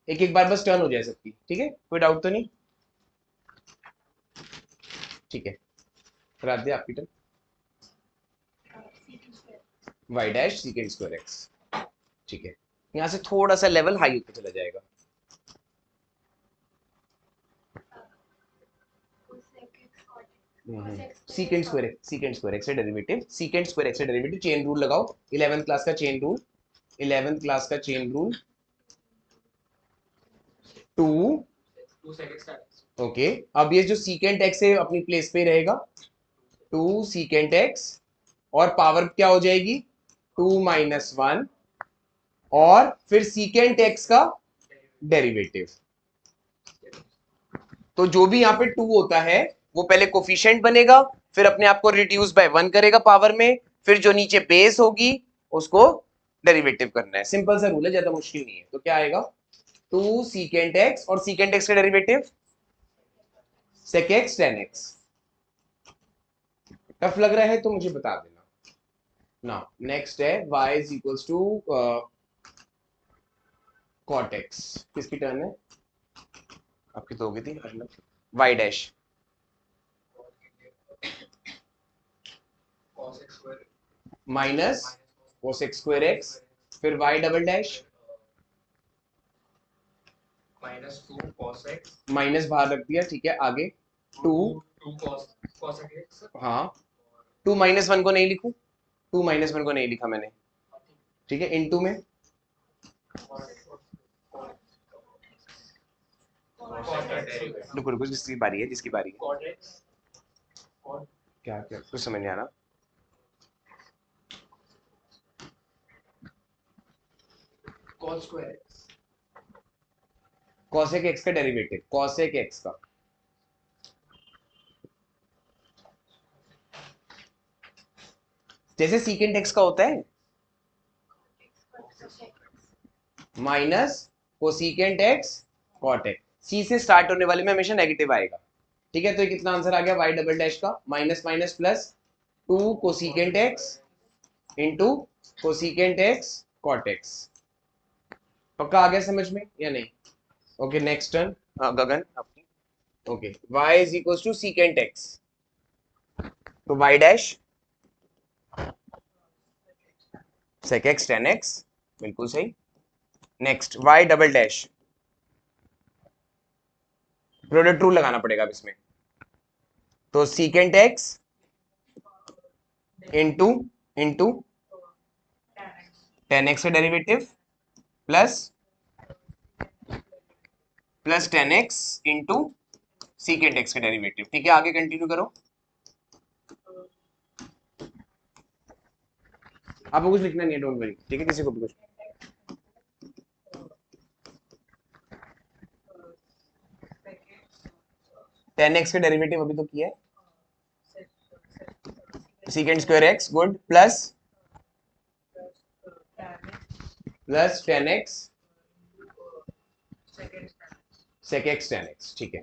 एक एक बार बस टर्न हो जाए सबकी। ठीक है, कोई डाउट तो नहीं? ठीक है, करा दिया आपकी turn. y dash secant square x. ठीक है, यहाँ से थोड़ा सा लेवल हाई होता चला जाएगा। सीकेंड स्क्वायर एक्स का डेरिवेटिव, सीकेंड स्क्वायर एक्स का डेरिवेटिव, चेन रूल लगाओ, 11th क्लास का चेन रूल, 11th क्लास का chain rule, 2।
2 sec x
okay, अब ये जो सीकेंट एक्स है अपनी प्लेस पे रहेगा, 2 सीकेंट एक्स, और पावर क्या हो जाएगी? 2 - 1, और फिर सीकेंट एक्स का डेरिवेटिव। तो जो भी यहाँ पे 2 होता है वो पहले कोफिशिएंट बनेगा, फिर अपने आप को रिड्यूस बाय 1 करेगा पावर में, फिर जो नीचे बेस होगी उसको डेरिवेटिव करना है। सिंपल सा रूल है, ज्यादा मुश्किल नहीं है। तो क्या आएगा? 2 सीकेंट एक्स, और सीकेंट एक्स का derivative sec x tan x। Tough लग रहा है तो मुझे बता देना। नाउ नेक्स्ट है y is equals to cot x। किसकी टर्न है? आपकी तो हो गई थी, y dash
cos x square
minus cos x square x, फिर y double dash
-2 cos x
minus बाहर रख दिया। ठीक है, आगे 2,
2 cos x
हाँ 2 -1 को नहीं लिखूं, 2 -1 को नहीं लिखा मैंने। ठीक है, इनटू में रुको रुको, जिसकी बारी है, जिसकी बारी है।
cot x cot
क्या क्या कुछ समझ नहीं आ रहा।
cos square x
cosec x का डेरिवेटिव, cosec x का जैसे secant x का होता है minus cosecant x cot x, c से स्टार्ट होने वाले में हमेशा नेगेटिव आएगा, ठीक है। तो ये कितना आंसर आ गया y डबल डैश का, minus minus plus 2 cosecant x into cosecant x cot x। पक्का आ गया समझ में या नहीं? ओके नेक्स्ट टर्न गगन आपकी। Okay y is equal to secant x, तो y dash sec x tan x, बिल्कुल सही। Next y double dash, product rule लगाना पड़ेगा अब इसमें, तो secant x into into tan x का derivative plus plus tan x into secant x का डेरिवेटिव, ठीक है। आगे कंटिन्यू करो। आपको कुछ लिखना नहीं है, डोंट वरी, ठीक है, किसी को भी कुछ। tan x का डेरिवेटिव अभी तो किया है, secant square x good plus plus tan x sec x tan x, ठीक है।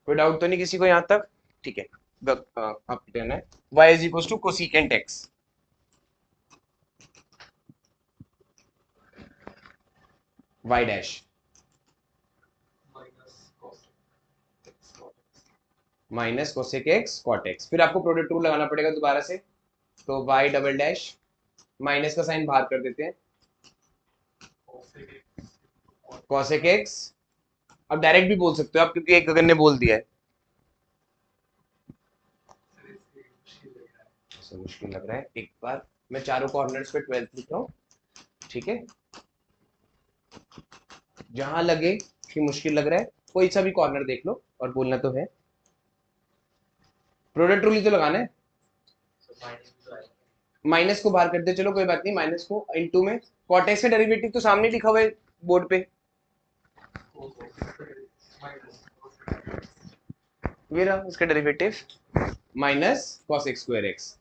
कोई डाउट तो नहीं किसी को यहाँ तक? ठीक है, आपकी टर्न है। y is equal to cosecant x, y dash minus cosec x cot x, फिर आपको प्रोडक्ट रूल लगाना पड़ेगा दोबारा से, तो y डबल डैश, माइनस का साइन बाहर कर देते हैं, कोसेक x, अब डायरेक्ट भी बोल सकते हो आप क्योंकि एक गगन ने बोल दिया है। मुश्किल लग रहा है, एक बार मैं चारों कॉर्नर्स पे 12 लिख रहा हूँ, ठीक है। जहां लगे कि मुश्किल लग रहा है कोई सा भी कॉर्नर देख लो और बोलना तो है। प्रोडक्ट रूल ही तो लगाना है, माइनस को बाहर कर दे, चलो कोई बात नहीं, माइनस को इनटू में cot x का डेरिवेटिव तो सामने लिखा हुआ है बोर्ड पे, ये रहा इसका derivative, minus cos x square x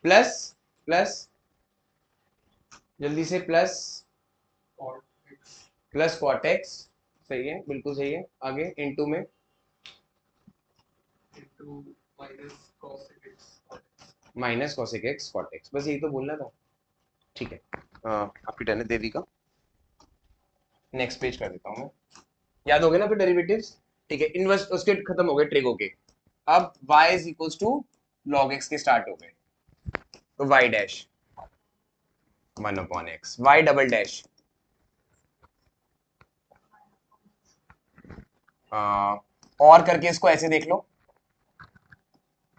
plus plus जल्दी से प्लस प्लस cot x, सही है, बिल्कुल सही है। आगे इनटू में minus cosec x cot x, बस यही तो बोलना था, ठीक है। आपकी टर्न है देवी का, नेक्स्ट पेज कर देता हूँ मैं, याद हो गए ना फिर डेरिवेटिव्स, ठीक है। इनवर्स उसके खत्म हो गए ट्रिगो के, अब y is equals to log x के स्टार्ट हो गए, तो y dash 1 upon x, y double dash और करके इसको ऐसे देख लो,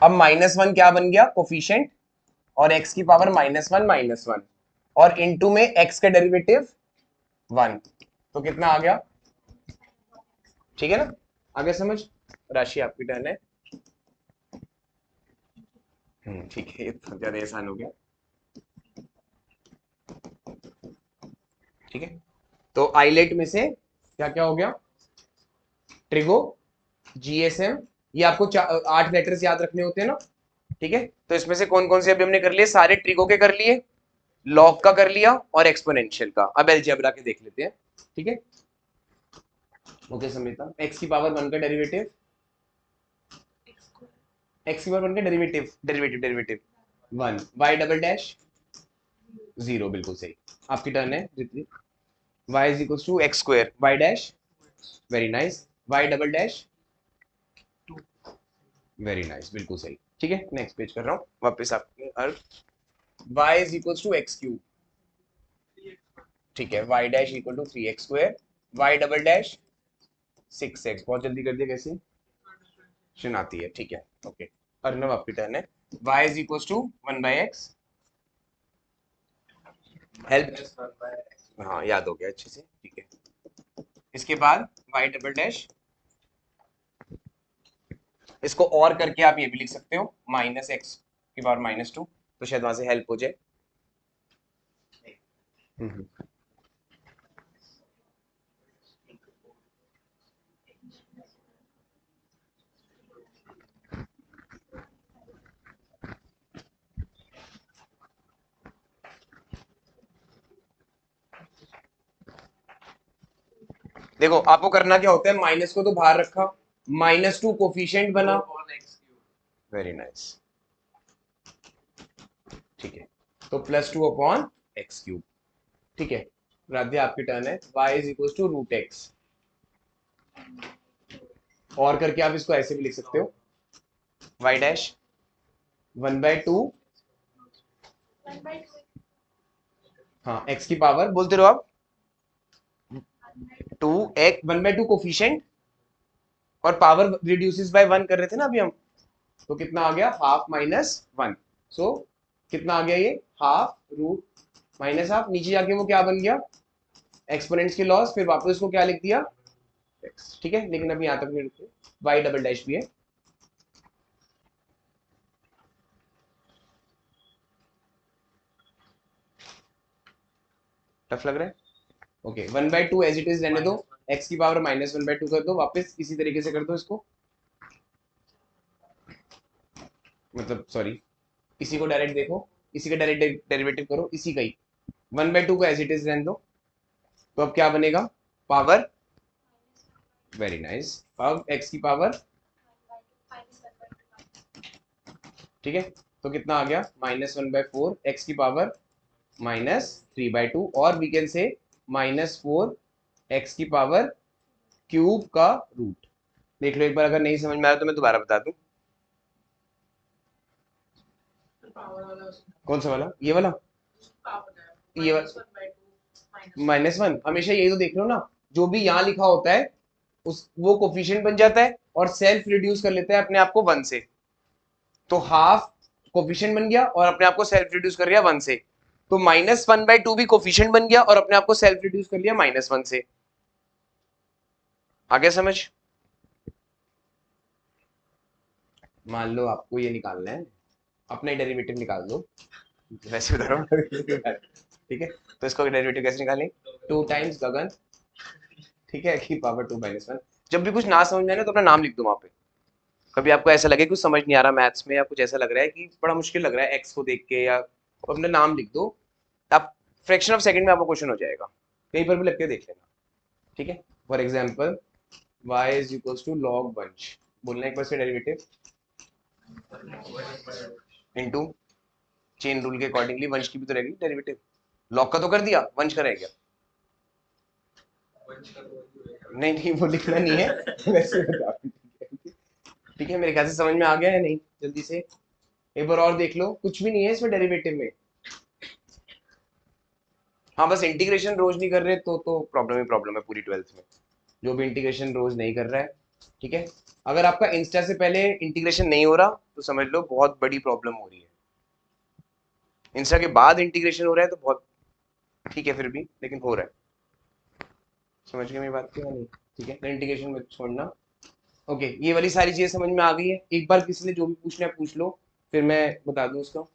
अब -1 क्या बन गया कोफिशिएंट, और x की पावर -1 और इनटू में x का डेरिवेटिव 1, तो कितना आ गया, ठीक है ना, आगे समझ। राशि आपकी टर्न है। ठीक है, ये तो ज्यादा आसान हो गया, ठीक है। तो आइलेट में से क्या क्या हो गया, ट्रिगो, जीएसएम, ये आपको 8 लेटर्स याद रखने होते हैं ना, ठीक है। तो इसमें से कौन कौन से अभी हमने कर लिए, सारे ट्रिगो के कर लिए, लॉग का कर लिया और एक्सपोनेंशियल का, अब अलजेब्रा के देख लेते हैं, ठीक है। ओके समिता, x की पावर 1 का डेरिवेटिव, x की पावर 1 का derivative derivative derivative 1, y double dash 0, बिल्कुल सही। आपकी टर्न है जितनी, y is equal to x square y dash, very nice, y double dash, very nice, बिल्कुल सही, ठीक है। नेक्स्ट पेज कर रहा हूँ वापस आपके Arth, y is equal to x cube, ठीक है, y dash equal to 3x square, y double dash 6x, बहुत जल्दी कर दिया, कैसे सुनाती है, ठीक है। ओके अर्नव आपकी टर्न है, y is equal to 1/x, help, हाँ याद हो गया अच्छे से, ठीक है। इसके बाद y डबल डैश, इसको और करके आप ये भी लिख सकते हो -x की पावर -2, तो शायद वहां से हेल्प हो जाए। देखो आपको करना क्या होता है, माइनस को तो बाहर रखा, -2 कोफिशिएंट बना, वेरी नाइस, ठीक है, तो +2/x³, ठीक है। राध्या आपकी टर्न है, y is equal to √x, और करके आप इसको ऐसे भी लिख सकते हो, y डैश 1/2, हाँ x की पावर बोलते रहो आप, 2x 1/2 कोफिशिएंट, और पावर रिड्यूसेस बाय 1 कर रहे थे ना अभी हम, तो कितना आ गया, हाफ -1, सो कितना आ गया ये, हाफ रूट माइनस हाफ, नीचे जाके वो क्या बन गया, एक्सपोनेंट्स के लॉस, फिर वापस उसको क्या लिख दिया, x, ठीक है। लेकिन अभी यहाँ तक नहीं रुके, y डबल डैश भी है, टफ लग रहा है, ओके 1/2 एज इट इज रहने दो, x की पावर -1/2 कर दो, वापस इसी तरीके से कर दो इसको, मतलब सॉरी, इसी को डायरेक्ट देखो, इसी का डायरेक्ट डेरिवेटिव करो, इसी का ही 1/2 को एज इट इज रहने दो, तो अब क्या बनेगा, पावर, वेरी नाइस, अब x की पावर, ठीक है, तो कितना आ गया, -1/4, x की पावर -3/2, और वी कैन से -4 x की पावर क्यूब का रूट। देख लो एक बार, अगर नहीं समझ में आया तो मैं दोबारा बता दूं, कौन सा वाला, ये वाला, ये वाला -1, हमेशा यही तो देख रहे हो ना, जो भी यहाँ लिखा होता है उस वो कोफिशिएंट बन जाता है और सेल्फ रिड्यूस कर लेता है अपने आप को 1 से, तो हाफ कोफिशिएंट बन गया और अपने आप को सेल्फ रिड्यूस कर लिया 1 से, तो -1/2 भी कोफिशिएंट बन गया और अपने आप को सेल्फ रिड्यूस कर लिया -1 से। आगे समझ, मान लो आपको ये निकालना है, अपना ही डेरिवेटिव निकाल दो, वैसे बता रहा हूँ ठीक है, तो इसको डेरिवेटिव कैसे निकालें, 2 टाइम्स गगन, ठीक है, की पावर 2 - 1। जब भी कुछ ना समझ में आए ना तो अपना नाम लिख दो वहां पे, कभी आपको ऐसा लगे कुछ समझ नहीं आ रहा मैथ्स में, या कुछ ऐसा लग रहा है कि बड़ा मुश्किल लग रहा है एक्स को देख के, या तो अपना नाम लिख दो, आप फ्रैक्शन ऑफ सेकंड में आपको क्वेश्चन हो जाएगा, कहीं पर भी लग के देख लेना, ठीक है। For example y is equals to log Vansh, बोलना एक बार से डेरिवेटिव, इनटू चेन रूल के अकॉर्डिंगली वंश की भी तो रहेगी डेरिवेटिव, log का तो कर दिया, वंश का रह गया, नहीं नहीं वो लिखना नहीं है वैसे बता, ठीक है, मेरे ख्याल से समझ में आ गया है, नहीं जल्दी से एक बार और देख लो, कुछ भी नहीं है इसमें डेरिवेटिव में, हाँ बस इंटीग्रेशन रोज नहीं कर रहे तो प्रॉब्लम ही प्रॉब्लम है पूरी 12th में, जो भी इंटीग्रेशन रोज नहीं कर रहा है, ठीक है। अगर आपका इंस्टा से पहले इंटीग्रेशन नहीं हो रहा तो समझ लो बहुत बड़ी प्रॉब्लम हो रही है, इंस्टा के बाद इंटीग्रेशन हो रहा है तो बहुत ठीक है, फिर भी लेकिन हो रहा है, समझ गए मेरी बात क्या नहीं, ठीक है, इंटीग्रेशन में छोड़ना, ओके। ये वाली सारी चीजें समझ में आ गई है, एक बार किसी ने जो भी पूछना है पूछ लो, फिर मैं बता दूं उसका,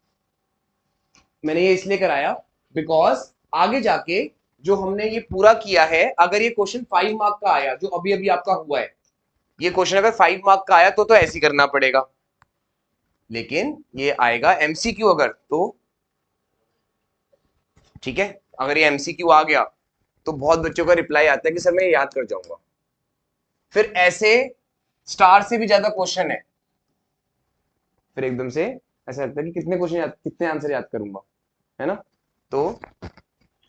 मैंने ये इसलिए कराया बिकॉज आगे जाके जो हमने ये पूरा किया है, अगर ये क्वेश्चन 5 मार्क का आया जो अभी अभी आपका हुआ है, ये क्वेश्चन अगर 5 मार्क का आया तो ऐसे ही करना पड़ेगा, लेकिन ये आएगा एमसीक्यू अगर तो, ठीक है, अगर ये एमसीक्यू आ गया तो बहुत बच्चों का रिप्लाई आता है कि सर मैं ये याद कर जाऊंगा, फिर ऐसे स्टार से भी ज्यादा क्वेश्चन है, फिर एकदम से ऐसा लगता है कि कितने क्वेश्चन कितने आंसर याद करूंगा, है ना। तो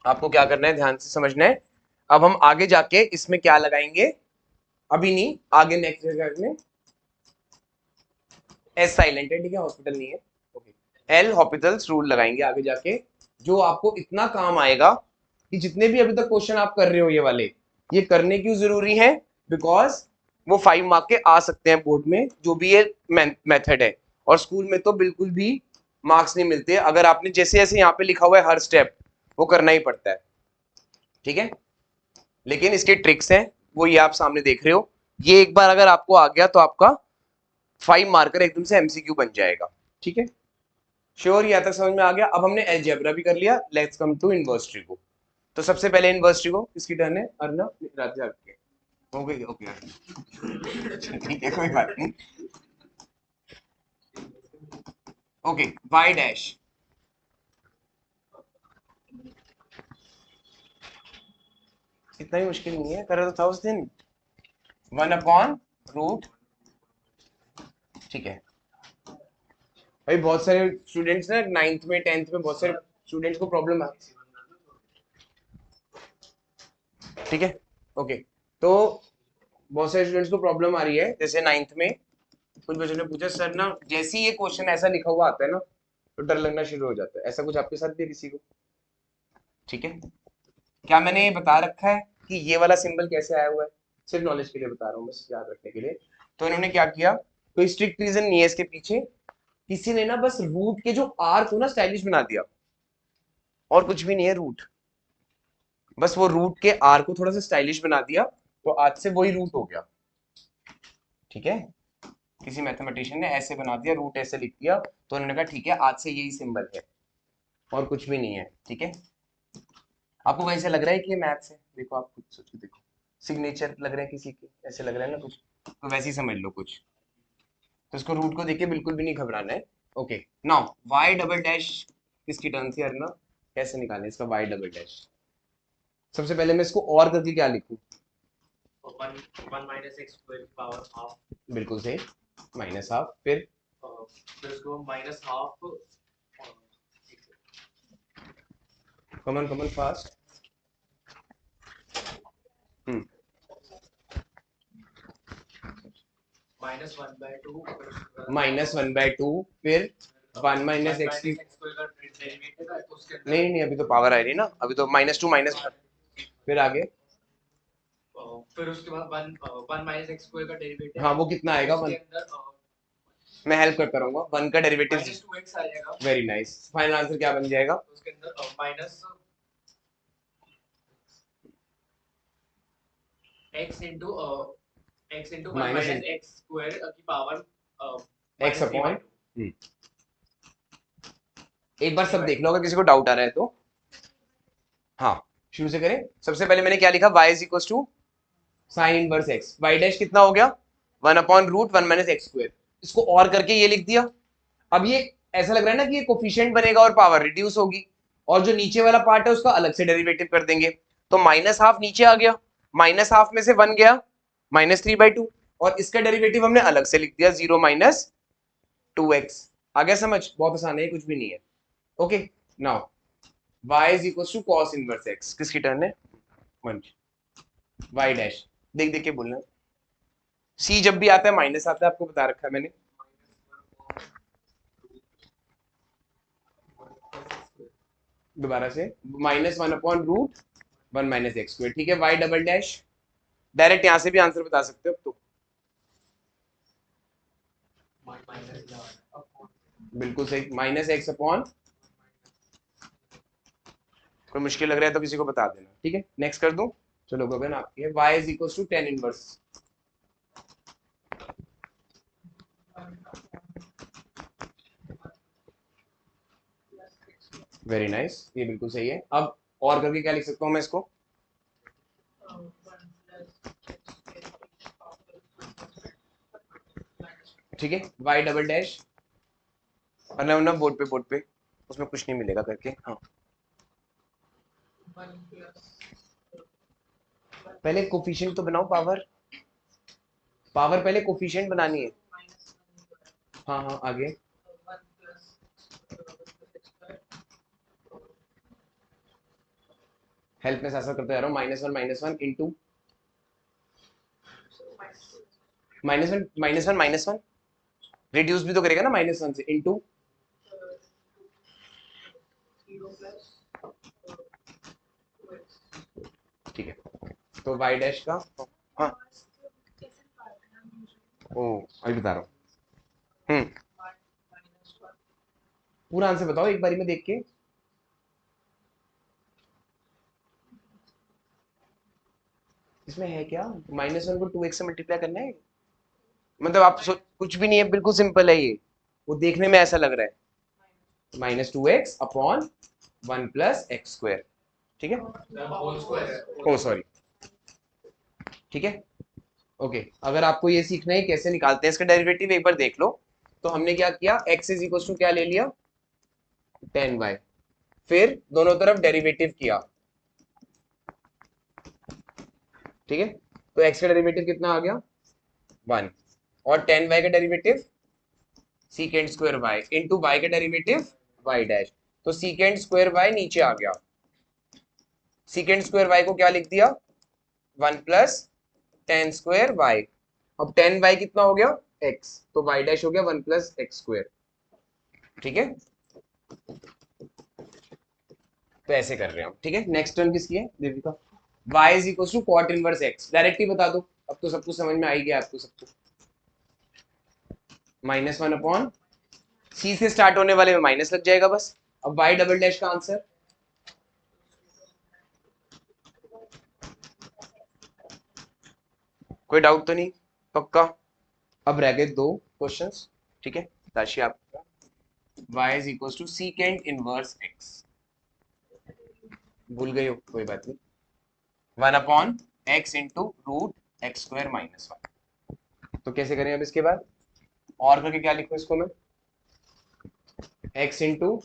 आपको क्या करना है, ध्यान से समझना है, अब हम आगे जाके इसमें क्या लगाएंगे, अभी नहीं, आगे नेक्स्ट जगह में एस साइलेंट है, ठीक है, हॉस्पिटल नहीं है, ओके, एल हॉस्पिटल्स रूल लगाएंगे आगे जाके, जो आपको इतना काम आएगा कि जितने भी अभी तक क्वेश्चन आप कर रहे हो ये वाले, ये करने क्यों जरूरी है, बिकॉज वो 5 मार्क के आ सकते हैं बोर्ड में, जो भी ये मेथड है, और स्कूल में तो बिल्कुल भी मार्क्स नहीं मिलते, अगर आपने जैसे जैसे यहाँ पे लिखा हुआ है हर स्टेप वो करना ही पड़ता है, ठीक है। लेकिन इसके ट्रिक्स हैं, वो ये आप सामने देख रहे हो, ये एक बार अगर आपको आ गया तो आपका 5 मार्कर एकदम से एमसीक्यू बन जाएगा, ठीक है। श्योर, यहाँ तक समझ में आ गया। अब हमने अलजेब्रा भी कर लिया, लेट्स कम टू इनवर्स ट्री को। तो सबसे पहले इनवर्स ट्री को किसकी टर्न है, अर्नव, राजा आपके हो गई, ओके ठीक है कोई बात नहीं, ओके वाई डैश, इतना भी मुश्किल नहीं है, करा तो था उस दिन। 1/√। ठीक है भाई, बहुत सारे स्टूडेंट्स ना 9th में 10th में बहुत सारे स्टूडेंट्स को प्रॉब्लम है। ठीक है ओके, तो बहुत सारे स्टूडेंट्स को प्रॉब्लम आ रही है। जैसे 9th में कुछ बच्चों ने पूछा सर ना, जैसे ही ये क्वेश्चन ऐसा लिखा हुआ आता है ना तो डर लगना शुरू हो जाता है। ऐसा कुछ आपके साथ भी है किसी को? ठीक है, क्या मैंने ये बता रखा है कि ये वाला सिंबल कैसे आया हुआ है? सिर्फ नॉलेज के लिए बता रहा हूँ, बस याद रखने के लिए। तो इन्होंने क्या किया, कोई स्ट्रिक्ट रीजन नहीं है इसके पीछे, किसी ने ना बस रूट के जो आर को ना स्टाइलिश बना दिया, और कुछ भी नहीं है रूट, बस वो रूट के आर को थोड़ा सा स्टाइलिश बना दिया, तो आज से वही रूट हो गया। ठीक है, किसी मैथमेटिशियन ने ऐसे बना दिया, रूट ऐसे लिख दिया, तो उन्होंने कहा ठीक है आज से यही सिंबल है, और कुछ भी नहीं है। ठीक है, आपको कैसे लग रहा है कि ये मैथ्स है? देखो आप खुद सोच के देखो, सिग्नेचर लग रहे हैं किसी के, ऐसे लग रहा है ना कुछ, तो वैसे ही समझ लो कुछ। तो इसको रूट को देखिए बिल्कुल भी नहीं घबराना है। Okay, now y double dash किसकी टर्न थी अर्ना? कैसे निकालें इसका वाई डबल डैश? सबसे पहले मैं इसको और करके क्या लिखूं?
1 माइनस एक्स स्क्वायर की पावर हाफ,
बिल्कुल सही, माइनस हाफ, फिर
फिर उसको माइनस हाफ,
कमन कमन फास्ट,
-1/2,
-1/2, फिर 1 माइनस एक्स की,
स्क्वायर का डेरिवेटिव है उसके अंदर,
नहीं नहीं अभी तो पावर आ रही ना, अभी तो -2 माइनस, फिर आगे
फिर उसके बाद 1 माइनस एक्स स्क्वायर का डेरिवेटिव,
हाँ वो कितना आएगा?
उसके
1,
अंदर
मैं हेल्प करता रहूंगा, 1 का डेरिवेटिव।
-2x आ जाएगा,
वेरी नाइस, फाइनल आंसर क्या बन जाएगा?
उसके अंदर minus x into one
minus
minus x square की पावर
x अपॉन, एक बार सब देख लो अगर किसी को डाउट आ रहा है तो। हाँ शुरू से करें। सबसे पहले मैंने क्या लिखा, y is equal to sine inverse x, y dash कितना हो गया? 1/√1 माइनस एक्स स्क्वायर, इसको और करके ये लिख दिया। अब ये ऐसा लग रहा है ना कि ये कोफिशिएंट बनेगा और पावर रिड्यूस होगी, और जो नीचे वाला पार्ट है उसका अलग से डेरिवेटिव कर देंगे, तो माइनस हाफ नीचे आ गया, माइनस हाफ में से 1 गया, -3/2, और इसका डेरिवेटिव हमने अलग से लिख दिया 0 - 2x। आ गया समझ? बहुत आसान है, कुछ भी नहीं है। Okay, now y is equal to cos inverse x, किसकी टर्न है? 1, y डैश, देख देख के बोलना, c जब भी आता है माइनस आता है, आपको बता रखा है मैंने। दोबारा से, -1/√1 माइनस एक्स स्क्वायर। ठीक है, y डबल डैश, डायरेक्ट यहां से भी आंसर बता सकते हो अब तो, बिल्कुल सही, -x अपॉन, कोई मुश्किल लग रहा है तो किसी को बता देना। ठीक है, नेक्स्ट कर दूं? चलो गगन आपकी है, y is equal to tan inverse, very nice, ये बिल्कुल सही है। अब और करके क्या लिख सकता हूं मैं इसको? ठीक है, y डबल डैश, वरना बोर्ड पे उसमें कुछ नहीं मिलेगा करके। हाँ पहले कोफिशिएंट तो बनाओ, पावर पहले कोफिशिएंट बनानी है। हाँ हाँ आगे, हेल्प में ऐसा करते जा रहा हूँ, -1 इंटू -1 रिड्यूस भी तो करेगा ना -1 से, इंटू ठीक है, तो y डैश का, हाँ ओ अभी बता रहा हूँ। पूरा आंसर बताओ एक बारी में देख के। इसमें है क्या, -1 को 2x से मल्टीप्लाई करना है, मतलब आप कुछ भी नहीं है, बिल्कुल सिंपल है ये, वो देखने में ऐसा लग रहा है, -2x upon 1 plus x square. ठीक है,
होल स्क्वायर,
ओ सॉरी, ठीक है ओके। अगर आपको ये सीखना है कैसे निकालते हैं इसका डेरिवेटिव, एक बार देख लो। तो हमने क्या किया, x इज इक्वल टू क्या ले लिया, tan y, फिर दोनों तरफ डेरिवेटिव किया, ठीक है, तो x का डेरिवेटिव कितना आ गया 1, और tan y का derivative secant square y into y का डेरिवेटिव y डैश, तो सीकेंड स्क्वायर y नीचे आ गया, सीकेंड स्क्वायर y को क्या लिख दिया 1 प्लस tan स्क्वायर y, अब tan y कितना हो गया x, तो y डैश हो गया 1 प्लस एक्स स्क्वायर। ठीक है, तो ऐसे कर रहे हैं हम। ठीक है, नेक्स्ट टर्म किसकी है Devika, y is equal to cot inverse x, directly बता दो, अब तो सब कुछ समझ में आ ही गया आपको सबको, -1 अपॉन c से स्टार्ट होने वाले में माइनस लग जाएगा बस। अब y डबल डैश का आंसर कोई डाउट तो नहीं, पक्का। अब रह गए 2 क्वेश्चंस। ठीक है, राशि आपका y is equal to secant inverse x, भूल गए हो कोई बात नहीं, 1 upon x into root x square minus 1। तो कैसे करें अब इसके बाद, और करके क्या लिखूं इसको मैं, x इंटू,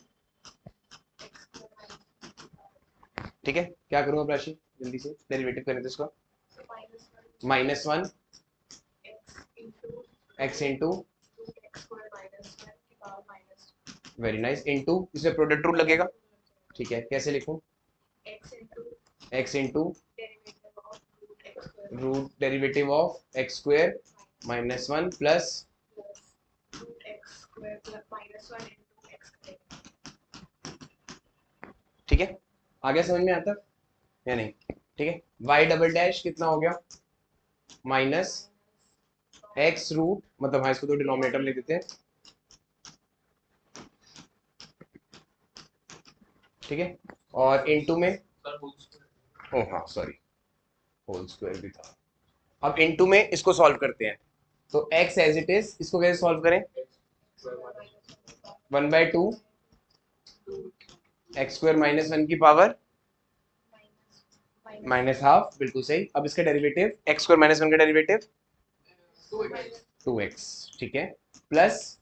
ठीक है क्या करूं अब राशि जल्दी से डेरिवेटिव करें तो इसका -1 x into, very nice, into इसमें प्रोडक्ट रूल लगेगा। ठीक है, कैसे लिखूं, x into root derivative of x square -1 plus, ठीक है आ गया समझ में आता या नहीं। ठीक है, y डबल डैश कितना हो गया माइनस एक्स रूट, मतलब हाँ इसको तो डिनोमिनेटर ले देते हैं। ठीक है, और इनटू में, ओ हाँ सॉरी होल स्क्वायर भी था। अब इनटू में इसको सॉल्व करते हैं, तो x एज इट इज, इसको कैसे सॉल्व करें, 1/2 एक्स स्क्वायर -1 की पावर -हाफ, बिल्कुल सही। अब इसका डेरिवेटिव एक्स स्क्वायर -1 का डेरिवेटिव 2x, ठीक है, प्लस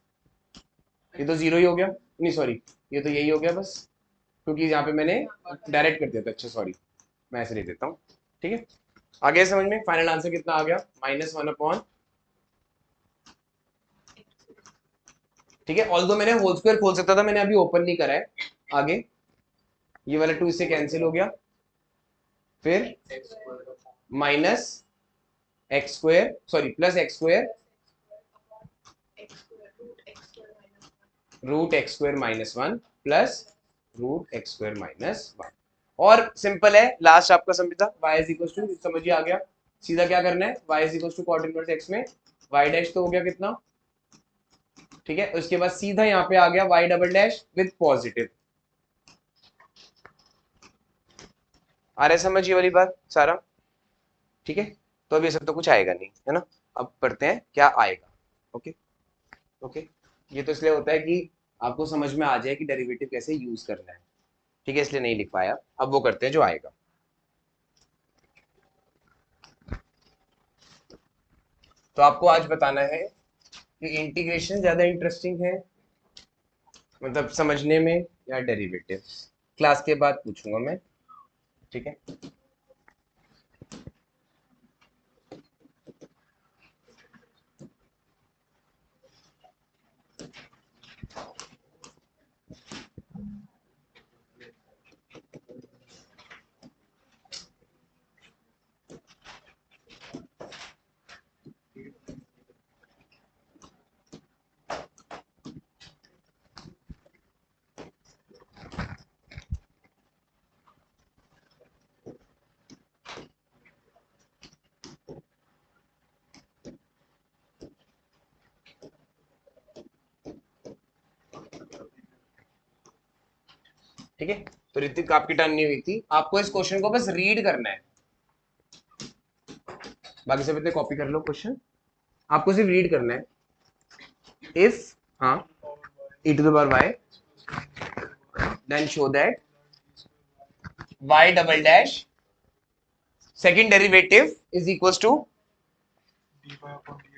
ये तो 0 ही हो गया, नहीं सॉरी ये तो यही हो गया बस, क्योंकि यहाँ पे मैंने डायरेक्ट कर दिया था। अच्छा सॉरी, मैं ऐसे लिख देता हूँ। ठीक है, आगे समझ में, फाइनल आंसर कितना आ गया -1 अपॉन, ठीक है, ऑल्दो मैंने होल स्क्वायर खोल सकता था, मैंने अभी ओपन नहीं करा है। आगे ये वाला 2 इससे कैंसिल हो गया, फिर minus x square, sorry plus x square root x square -1 plus root x square -1, और सिंपल है, लास्ट आपका समझा, y इज इक्वल टू, समझिए आ गया, सीधा क्या करना है, y is equal to cot inverse x में y डैश तो हो गया कितना, ठीक है, उसके बाद सीधा यहाँ पे आ गया y double dash with positive. आ रहा है समझ ये वाली बात सारा। ठीक है, तो अब ये सब तो कुछ आएगा नहीं है ना, अब पढ़ते हैं क्या आएगा। ओके ओके, ये तो इसलिए होता है कि आपको समझ में आ जाए कि डेरिवेटिव कैसे यूज करना है। ठीक है, इसलिए नहीं लिख पाया, अब वो करते हैं जो आएगा। तो आपको आज बताना है कि इंटीग्रेशन ज्यादा इंटरेस्टिंग है, मतलब समझने में, या डेरिवेटिव, क्लास के बाद पूछूंगा मैं। ठीक है, ठीक है, तो ऋतिक आपकी टर्न नहीं हुई थी, आपको इस क्वेश्चन को बस रीड करना है, बाकी सब इतने कॉपी कर लो क्वेश्चन, आपको सिर्फ रीड करना है। इफ, हाँ, e to the power y, then show that y double dash second derivative is equals to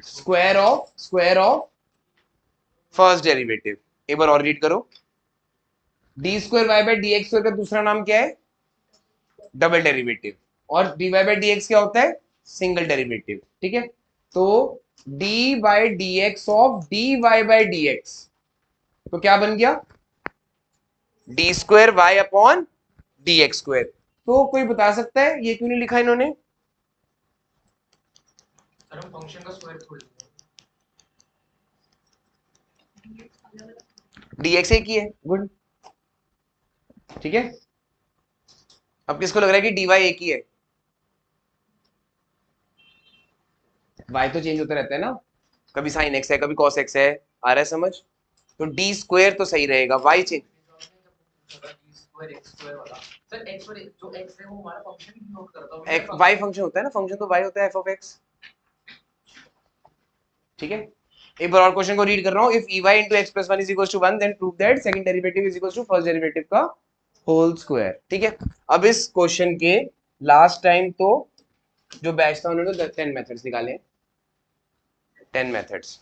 square of first derivative। एक बार और रीड करो, d square y by d x का दूसरा नाम क्या है, डबल डेरिवेटिव, और d y by d x क्या होता है, सिंगल डेरिवेटिव, ठीक है। तो d by d x of d y by d x, तो क्या बन गया, d square y upon d x square. तो कोई बता सकता है ये क्यों नहीं लिखा इन्होंने?
सर हम फंक्शन का स्क्वायर खोल लेंगे।
dx एक ही है, गुड, ठीक है। अब किसको लग रहा है कि dy एक ही है? y तो चेंज होता रहता है ना, कभी sin x है कभी cos x है, आ रहा है समझ? तो d स्क्वायर तो सही रहेगा, y change,
square x square वाला सर, एक्स और जो एक्स है वो हमारा फंक्शन ही नोट करता हूं
y फंक्शन होता है ना, फंक्शन तो y होता है f of x, ठीक है। एक बार और क्वेश्चन को रीड कर रहा हूं, if ey into x plus 1 is equals to 1 then prove that second derivative is equals to first derivative का होल स्क्वायर, ठीक है। अब इस क्वेश्चन के लास्ट टाइम तो जो बैच था उन्होंने 10 मेथड्स निकाले, 10 मेथड्स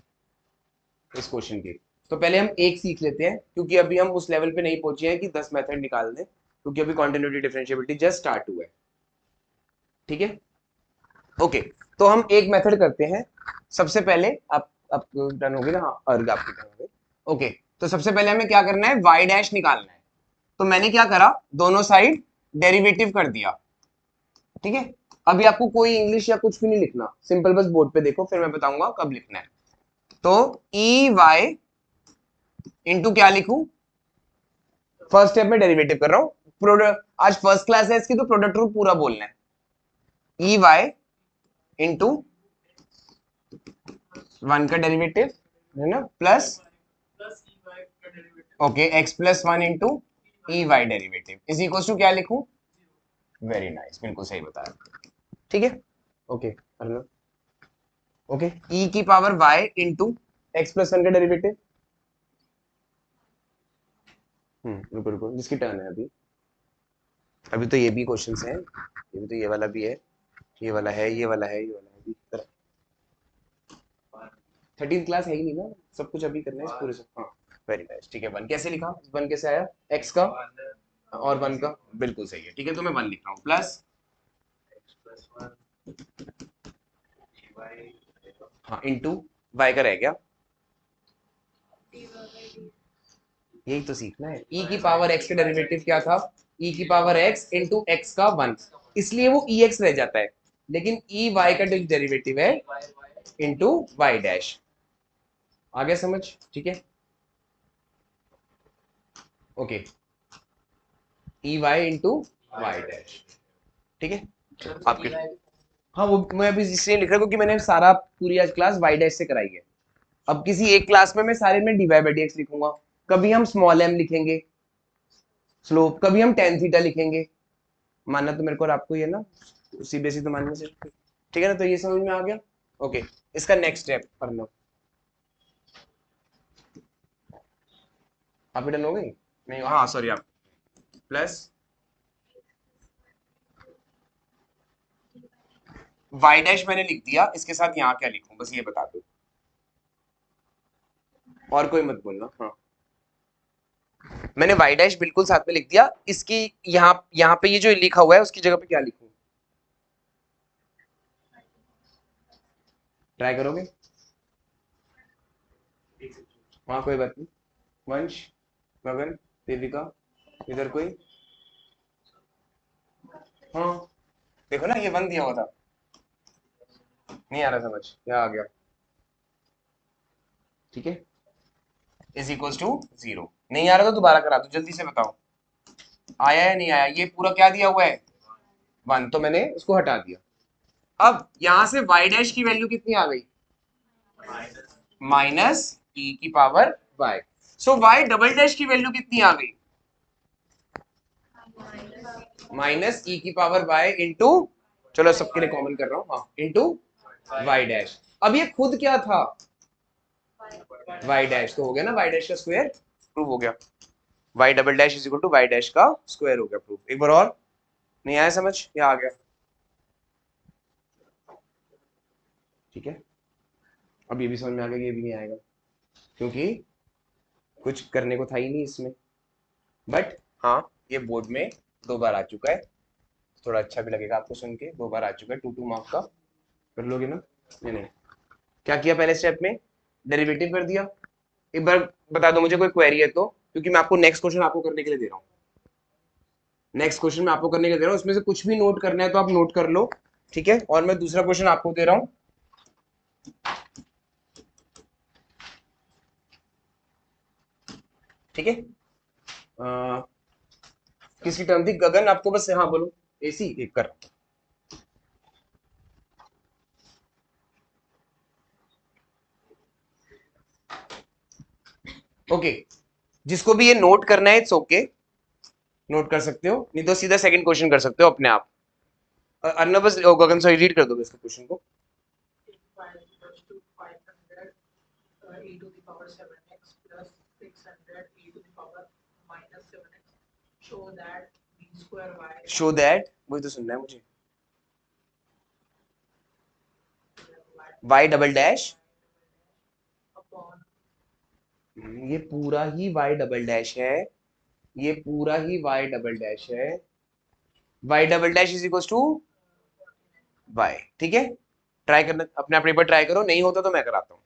इस क्वेश्चन के। तो पहले हम एक सीख लेते हैं, क्योंकि अभी हम उस लेवल पे नहीं पहुंचे हैं कि 10 मेथड निकाल दें, क्योंकि अभी कॉन्टिन्यूटी डिफरेंशिएबिलिटी जस्ट स्टार्ट हुआ है, ठीक है। ओके, तो हम एक मेथड करते हैं। सबसे पहले आप डन होगी ना? हाँ, अर्ग आपकी डन होगी। ओके, तो सबसे पहले हमें क्या करना है, y डैश निकालना है। तो मैंने क्या करा, दोनों साइड डेरिवेटिव कर दिया, ठीक है। अभी आपको कोई इंग्लिश या कुछ भी नहीं लिखना, सिंपल बस बोर्ड पे देखो, फिर मैं बताऊंगा कब लिखना है। तो ई वाई इंटू क्या लिखूं, फर्स्ट स्टेप में डेरिवेटिव कर रहा हूं, प्रोडक्ट आज फर्स्ट क्लास है इसकी, तो प्रोडक्ट रूल पूरा बोलना है। ई वाई इंटू 1 का डेरिवेटिव है ना, plus okay x plus 1 into e y derivative is equal to क्या लिखूं, वेरी नाइस, बिल्कुल सही बताया, ठीक है। ओके ओके, e की power y into x plus 1 का डेरिवेटिव, रुको रुको, जिसकी टर्न है अभी, अभी तो ये भी क्वेश्चंस हैं, ये भी तो, ये वाला भी है, ये वाला है, ये वाला है, ये वाला है भी। 13th क्लास है ही नहीं ना, सब कुछ अभी करना है इस पूरे से। हाँ, वेरी नाइस, ठीक है। 1 कैसे लिखा, 1 कैसे आया, x का और 1 का, बिल्कुल सही है, ठीक है। तो मैं 1 लिख रहा हूँ, प्लस हाँ इंटू y का रह गया, यही तो सीखना है। e की पावर x का डेरिवेटिव क्या था, e की पावर x इंटू एक्स का 1, इसलिए वो ex रह जाता है, लेकिन e y का डेरिवेटिव है इंटू y डैश, आ गया समझ, ठीक है। Okay, e y into y dash, ठीक है आपके। हाँ, वो मैं अभी इसलिए लिख रहा हूँ क्योंकि मैंने सारा पूरी आज क्लास वाई डैश से कराई है। अब किसी एक क्लास में मैं सारे में d y by d x लिखूंगा, कभी हम स्मॉल एम लिखेंगे स्लोप, कभी हम टेन थीटा लिखेंगे, मानना तो मेरे को और आपको ये ना, सीबीएसई तो मानने से, ठीक है ना। तो ये समझ में आ गया। ओके, इसका नेक्स्ट स्टेप कर लो, आप डन हो गई नहीं, हाँ सॉरी, आप प्लस वाई डैश मैंने लिख दिया, इसके साथ यहाँ क्या लिखूं बस ये बता दो, और कोई मत बोलना। हाँ, मैंने वाई डैश बिल्कुल साथ में लिख दिया, इसकी यहाँ यहाँ पे ये जो लिखा हुआ है उसकी जगह पे क्या लिखूं, ट्राई करोगे? हाँ कोई बात नहीं, वंश, गगन, देविका, इधर कोई? हाँ देखो ना, ये 1 दिया हुआ था, नहीं आ रहा समझ, क्या आ गया, ठीक है, इज इक्वल्स टू 0। नहीं आ रहा तो दोबारा करा दो, जल्दी से बताओ आया है नहीं आया। ये पूरा क्या दिया हुआ है 1, तो मैंने उसको हटा दिया। अब यहां से y डैश की वैल्यू कितनी आ गई, माइनस e की पावर y। सो y डबल डैश की वैल्यू कितनी आ गई, माइनस e की पावर y इंटू, चलो सबके लिए कॉमन कर रहा हूँ, हाँ इंटू y डैश। अब ये खुद क्या था, y डैश, तो हो गया ना y डैश का स्क्वायर, प्रूव हो गया, y double dash is equal to y dash का स्क्वायर हो गया, प्रूफ। एक बार और, नहीं आया समझ, क्या आ गया, ठीक है। अब ये भी समझ में आ गया, ये भी नहीं आएगा क्योंकि कुछ करने को था ही नहीं इसमें, बट हाँ ये बोर्ड में 2 बार आ चुका है, थोड़ा अच्छा भी लगेगा आपको सुन के, 2 बार आ चुका है 2 2 मार्क का, कर लोगे ना? नहीं, क्या किया पहले स्टेप में? डेरिवेटिव कर दिया। एक बार बता दो मुझे, कोई क्वेरी है तो, क्योंकि मैं आपको नेक्स्ट क्वेश्चन आपको करने के लिए दे रहा हूँ। नेक्स्ट क्वेश्चन मैं आपको करने के लिए दे रहा हूँ, उसमें से कुछ भी नोट करना है तो आप नोट कर लो, ठीक है? और मैं दूसरा क्वेश्चन आपको दे रहा हूँ। ठीक है? किसकी टर्म थी? गगन, आपको बस हाँ बोलो। एसी एक कर। ओके, जिसको भी ये नोट करना है इट्स ओके, नोट कर सकते हो, नहीं तो सीधा सेकंड क्वेश्चन कर सकते हो अपने आप। अर्नब बस गगन सॉरी रीड कर दो इसके क्वेश्चन को।
y equals to 500 e to the power 7x plus 600 e to the power minus 7x. Show that b square y
show that, वही तो सुनना है मुझे। y डबल डैश,
upon
ये पूरा ही y डबल डैश है, ये पूरा ही y डबल डैश है। y double dash is equals to y, ठीक है? ट्राई करना, अपने आप पेपर ट्राई करो, नहीं होता तो मैं कराता हूँ।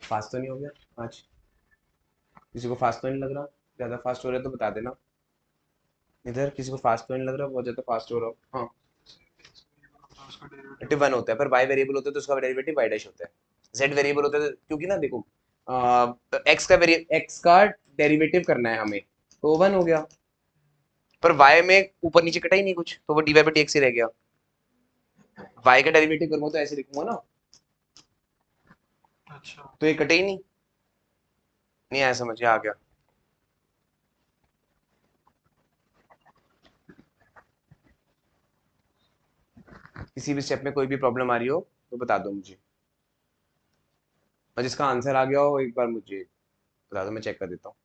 फास्ट तो नहीं हो गया आज? किसी को फास्ट तो नहीं लग रहा? ज्यादा फास्ट हो रहा है तो बता देना। इधर किसी को फास्ट तो नहीं लग रहा, बहुत ज्यादा फास्ट हो रहा हो? हाँ, डेरिवेटिव वन होता है, पर y वेरिएबल होता है तो उसका डेरिवेटिव y डैश होता है। z वेरिएबल होता है क्योंकि ना देखो, x का डेरिवेटिव करना है हमें, तो वन हो गया, पर y में ऊपर नीचे कटा ही नहीं कुछ, तो वो dy by dx ही रह गया। y का डेरिवेटिव करूंगा तो ऐसे लिखूंगा ना,
अच्छा
तो ये कटे ही नहीं। नहीं आया समझ? आ गया? किसी भी स्टेप में कोई भी प्रॉब्लम आ रही हो तो बता दो मुझे, और जिसका आंसर आ गया हो एक बार मुझे बता दो, मैं चेक कर देता हूँ।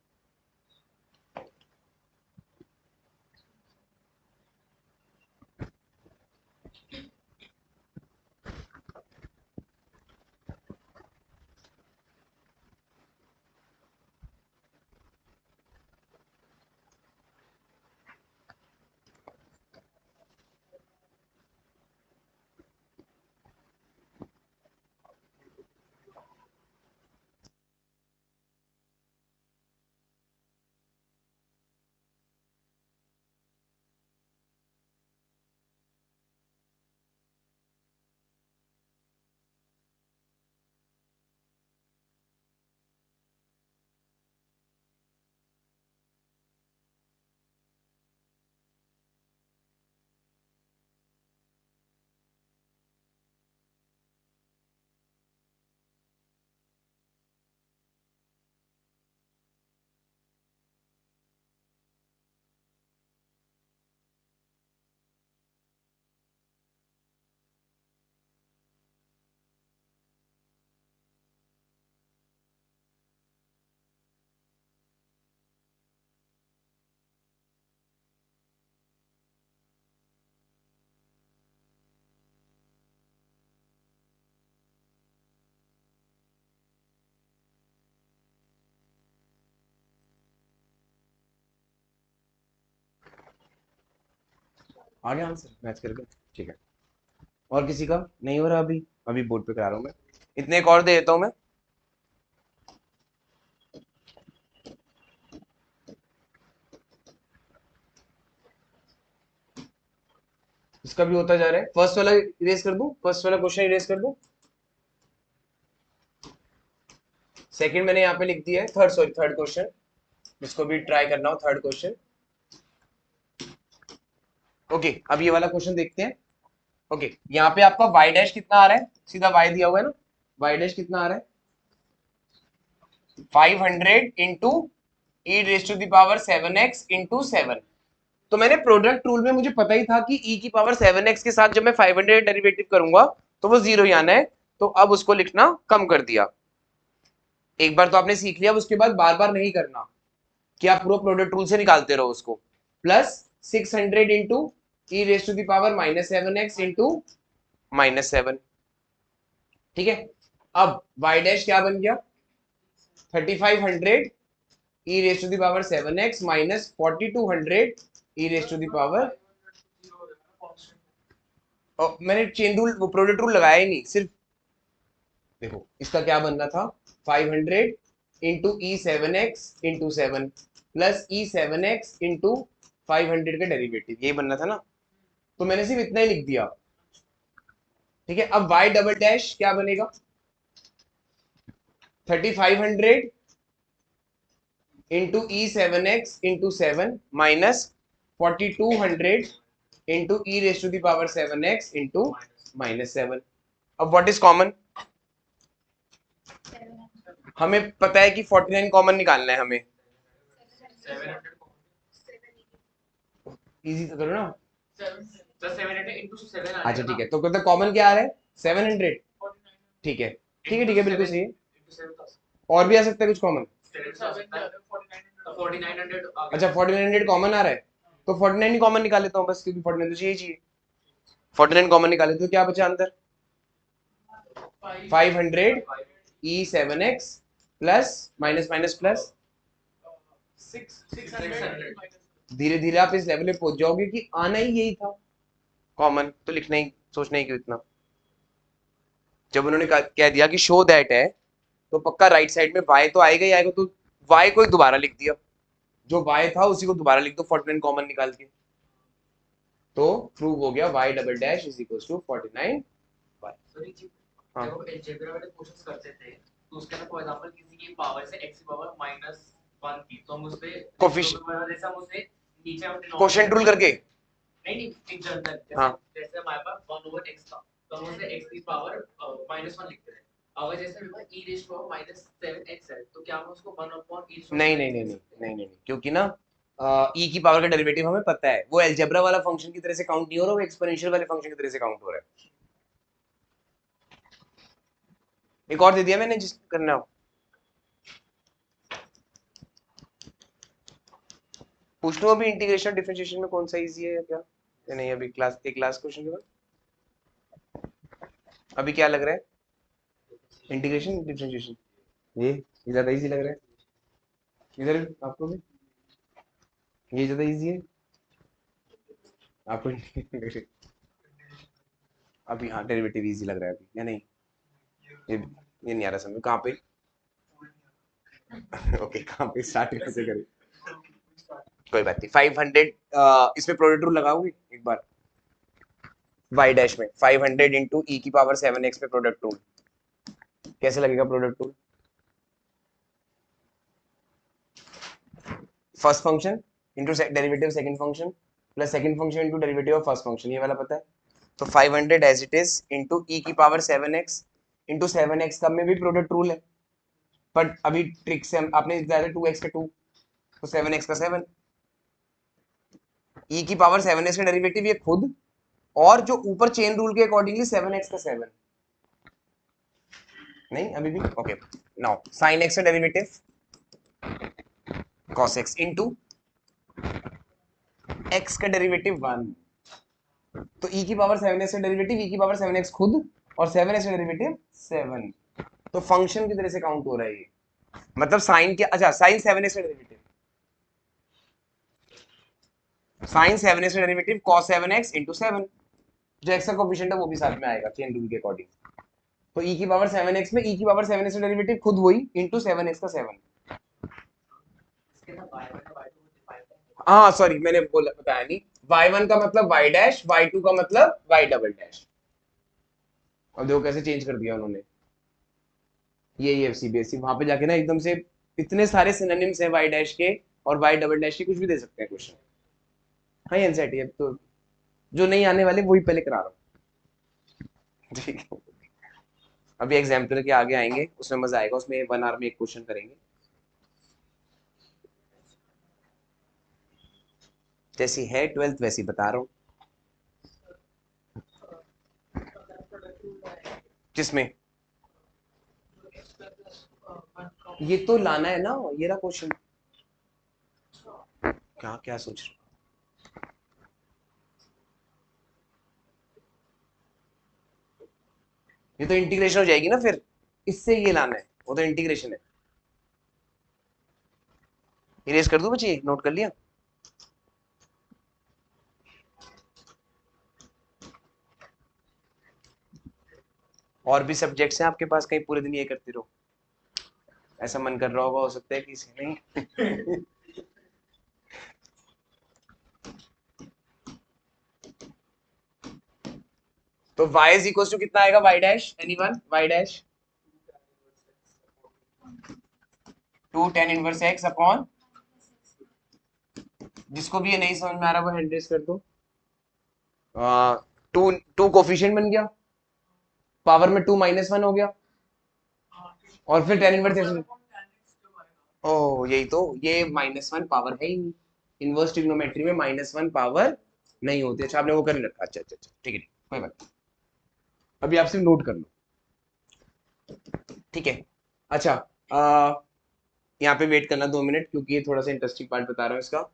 आ गया आंसर मैच करके? ठीक है। और किसी का नहीं हो रहा? अभी अभी बोर्ड पे करा रहा हूँ मैं, इतने एक और दे देता हूँ मैं। इसका भी होता जा रहा है। फर्स्ट वाला इरेज कर दूं? फर्स्ट वाला क्वेश्चन इरेज कर दूं? सेकंड मैंने यहाँ पे लिख दिया है, थर्ड सॉरी थर्ड क्वेश्चन, इसको भी ट्राई करना हो, थर्ड क्वेश्चन। ओके, अब ये वाला क्वेश्चन देखते हैं। ओके, यहाँ पे आपका y डैश कितना आ रहा है? सीधा y दिया हुआ है ना, y डैश कितना आ रहा है? 500 into e raise to the power 7x into 7। तो मैंने प्रोडक्ट रूल में मुझे पता ही था कि e की पावर 7x के साथ जब मैं 500 डेरिवेटिव करूंगा तो वो जीरो ही आना है, तो अब उसको लिखना कम कर दिया। एक बार तो आपने सीख लिया, उसके बाद बार बार नहीं करना कि आप पूरा प्रोडक्ट रूल से निकालते रहो उसको। Plus 600 into e raise to the power minus 7x into minus 7, ठीक है? अब y डैश क्या बन गया? 3500 e raised to the power 7x minus 4200 e raised to the power, और मैंने चेन रूल वो प्रोडक्ट रूल लगाया ही नहीं, सिर्फ देखो इसका क्या बनना था 500 into e 7x into 7 plus ई 7x इंटू 500 का डेरिवेटिव, यही बनना था ना, तो मैंने सिर्फ इतना ही लिख दिया। ठीक है, अब y डबल डैश क्या बनेगा 3500 into e 7x into 7 minus 4200 into e raise to the power 7x into minus 7। अब व्हाट इज कॉमन, हमें पता है कि 49 कॉमन निकालना है हमें,
700
इजी तो करो ना।
तो 700 into 7 आ
अच्छा
जाएगा
ठीक है, तो मतलब कॉमन क्या आ रहा है 700। ठीक है ठीक है ठीक है, बिल्कुल सही है।
into 7
और भी आ सकता है कुछ कॉमन,
4900
अच्छा 4900 कॉमन आ रहा है, तो 49 ही कॉमन निकाल लेता हूँ बस, क्योंकि 49 तो चाहिए 49 कॉमन निकाले तो क्या बचा अंदर 500 ई 7x plus minus minus plus,
600
धीरे धीरे आप इस लेवल पे पहुंच जाओगे कि आना ही यही था कॉमन, तो लिखना ही सोचना ही क्यों इतना। जब उन्होंने कह दिया कि शो दैट है, तो पक्का राइट साइड में y तो आएगा ही आएगा, तो y को ही दोबारा लिख दिया, जो y था उसी को दोबारा लिख दो 49 कॉमन निकाल के, तो प्रूव हो गया y double dash is equal to 49 y।
Sorry जी,
हाँ।
जब हम अलजेब्रा वाले क्वेश्चंस करते थे तो उसके अंदर फॉर एग्जांपल किसी की पावर से x की पावर -1 थी, तो हम उससे
Coefficient-
जैसे हम उससे नीचे हम
क्वोशिएंट रूल करके,
नहीं एक जनरल
हाँ।
जैसे हमारे पास 1/x था, तो हम उससे x की पावर -1 लिखते थे। अगर जैसे मेरे पास e raise to power -7x है, तो क्या हम उसको 1/e
नहीं नहीं नहीं नहीं नहीं नहीं, क्योंकि ना e की पावर का डेरिवेटिव हमें पता है, वो अलजेब्रा वाला फंक्शन की तरह से काउंट नहीं हो रहा, वो एक्सपोनेंशियल वाले फंक्शन की तरह से काउंट हो रहा है। एक और दे दिया मैंने जिस करना हो, पूछ लूं अभी इंटीग्रेशन डिफरेंशिएशन में कौन सा इजी है या क्या, या नहीं अभी क्लास एक लास्ट क्वेश्चन के बाद अभी क्या लग रहा है इंटीग्रेशन डिफरेंशिएशन, ये ज्यादा इजी लग रहा है, इधर आपको भी ये ज्यादा इजी है आपको अभी, हाँ डेरिवेटिव इजी लग रहा है अभी या नहीं, ये नहीं आ रहा समझ कहाँ पे ओके कहाँ पे स्टार्ट कैसे करें, कोई बात नहीं 500 इसमें प्रोडक्ट रूल लगाओगे एक बार y डैश में 500 इंटू ई की पावर 7x में प्रोडक्ट रूल कैसे लगेगा product rule, first function into derivative second function plus second function into derivative of first function, ये वाला पता है, तो 500 एज इट इज इंटू ई की पावर 7x इंटू 7x का में भी प्रोडक्ट रूल है, बट अभी ट्रिक से आपने ज्यादा 2x का 2 तो 7x का 7, e की पावर 7x का डेरिवेटिव ये खुद, और जो ऊपर चेन रूल के अकॉर्डिंगली 7x का 7, नहीं अभी भी ओके, नाउ sin x का derivative cos x into x का डेरिवेटिव 1, तो e की पावर 7x का डेरिवेटिव e की पावर 7x खुद और 7x का डेरिवेटिव 7, तो फंक्शन की तरह से काउंट हो रहा है ये, मतलब साइन क्या, अच्छा साइन 7x का डेरिवेटिव, साइन 7x का डेरिवेटिव cos 7x into 7, जो x का कोएफिशिएंट है वो भी साथ में आएगा चेन रूल के अकॉर्डिंग, तो e की पावर 7x में e की पावर 7x का डेरिवेटिव खुद वही into 7x का 7।
इसके ना y1 और y2 को डिफाइन करेंगे।
हाँ सॉरी मैंने बोला बताया नहीं, y1 का मतलब y डैश, y2 का मतलब y डबल डैश, और देखो कैसे चेंज कर दिया उन्होंने, ये सीबीएसई वहां पे जाके ना एकदम से इतने सारे सिनोनिम्स हैं y डैश के और y डबल डैश के, कुछ भी दे सकते हैं क्वेश्चन, हाँ एनसीईआरटी है, तो जो नहीं आने वाले वही पहले करा रहा हूँ ठीक है, अभी एग्जाम्पल के आगे आएंगे उसमें मजा आएगा, उसमें 1 आवर में एक क्वेश्चन करेंगे, जैसी है 12th वैसी बता रहा हूँ, जिसमें ये तो लाना है ना, ये रहा क्वेश्चन, क्या क्या सोच रहे हो? ये तो इंटीग्रेशन हो जाएगी ना फिर, इससे ये लाना है, वो तो इंटीग्रेशन है, इरेज कर दूं बच्चे, नोट कर लिया? और भी सब्जेक्ट्स हैं आपके पास, कहीं पूरे दिन ये करते रहो? ऐसा मन कर रहा होगा, हो सकता है कि इसे नहीं। तो y इज इक्वल टू कितना आएगा, y dash, anyone, y dash 2 tan inverse x upon, जिसको भी ये नहीं समझ में आ रहा वो हैंड रेज कर दो। टू टू कोफिशिएंट बन गया, पावर में 2 -1 हो गया, और फिर tan इनवर्स x। ओ यही तो, ये -1 पावर है ही नहीं, इनवर्स ट्रिग्नोमेट्री में -1 पावर नहीं होती। अच्छा आपने वो कर रखा, अच्छा अच्छा अच्छा, ठीक है कोई बात नहीं, अभी आप सिर्फ नोट कर लो, ठीक है। अच्छा यहाँ पे वेट करना 2 मिनट, क्योंकि ये थोड़ा सा इंटरेस्टिंग पार्ट बता रहा हूँ इसका।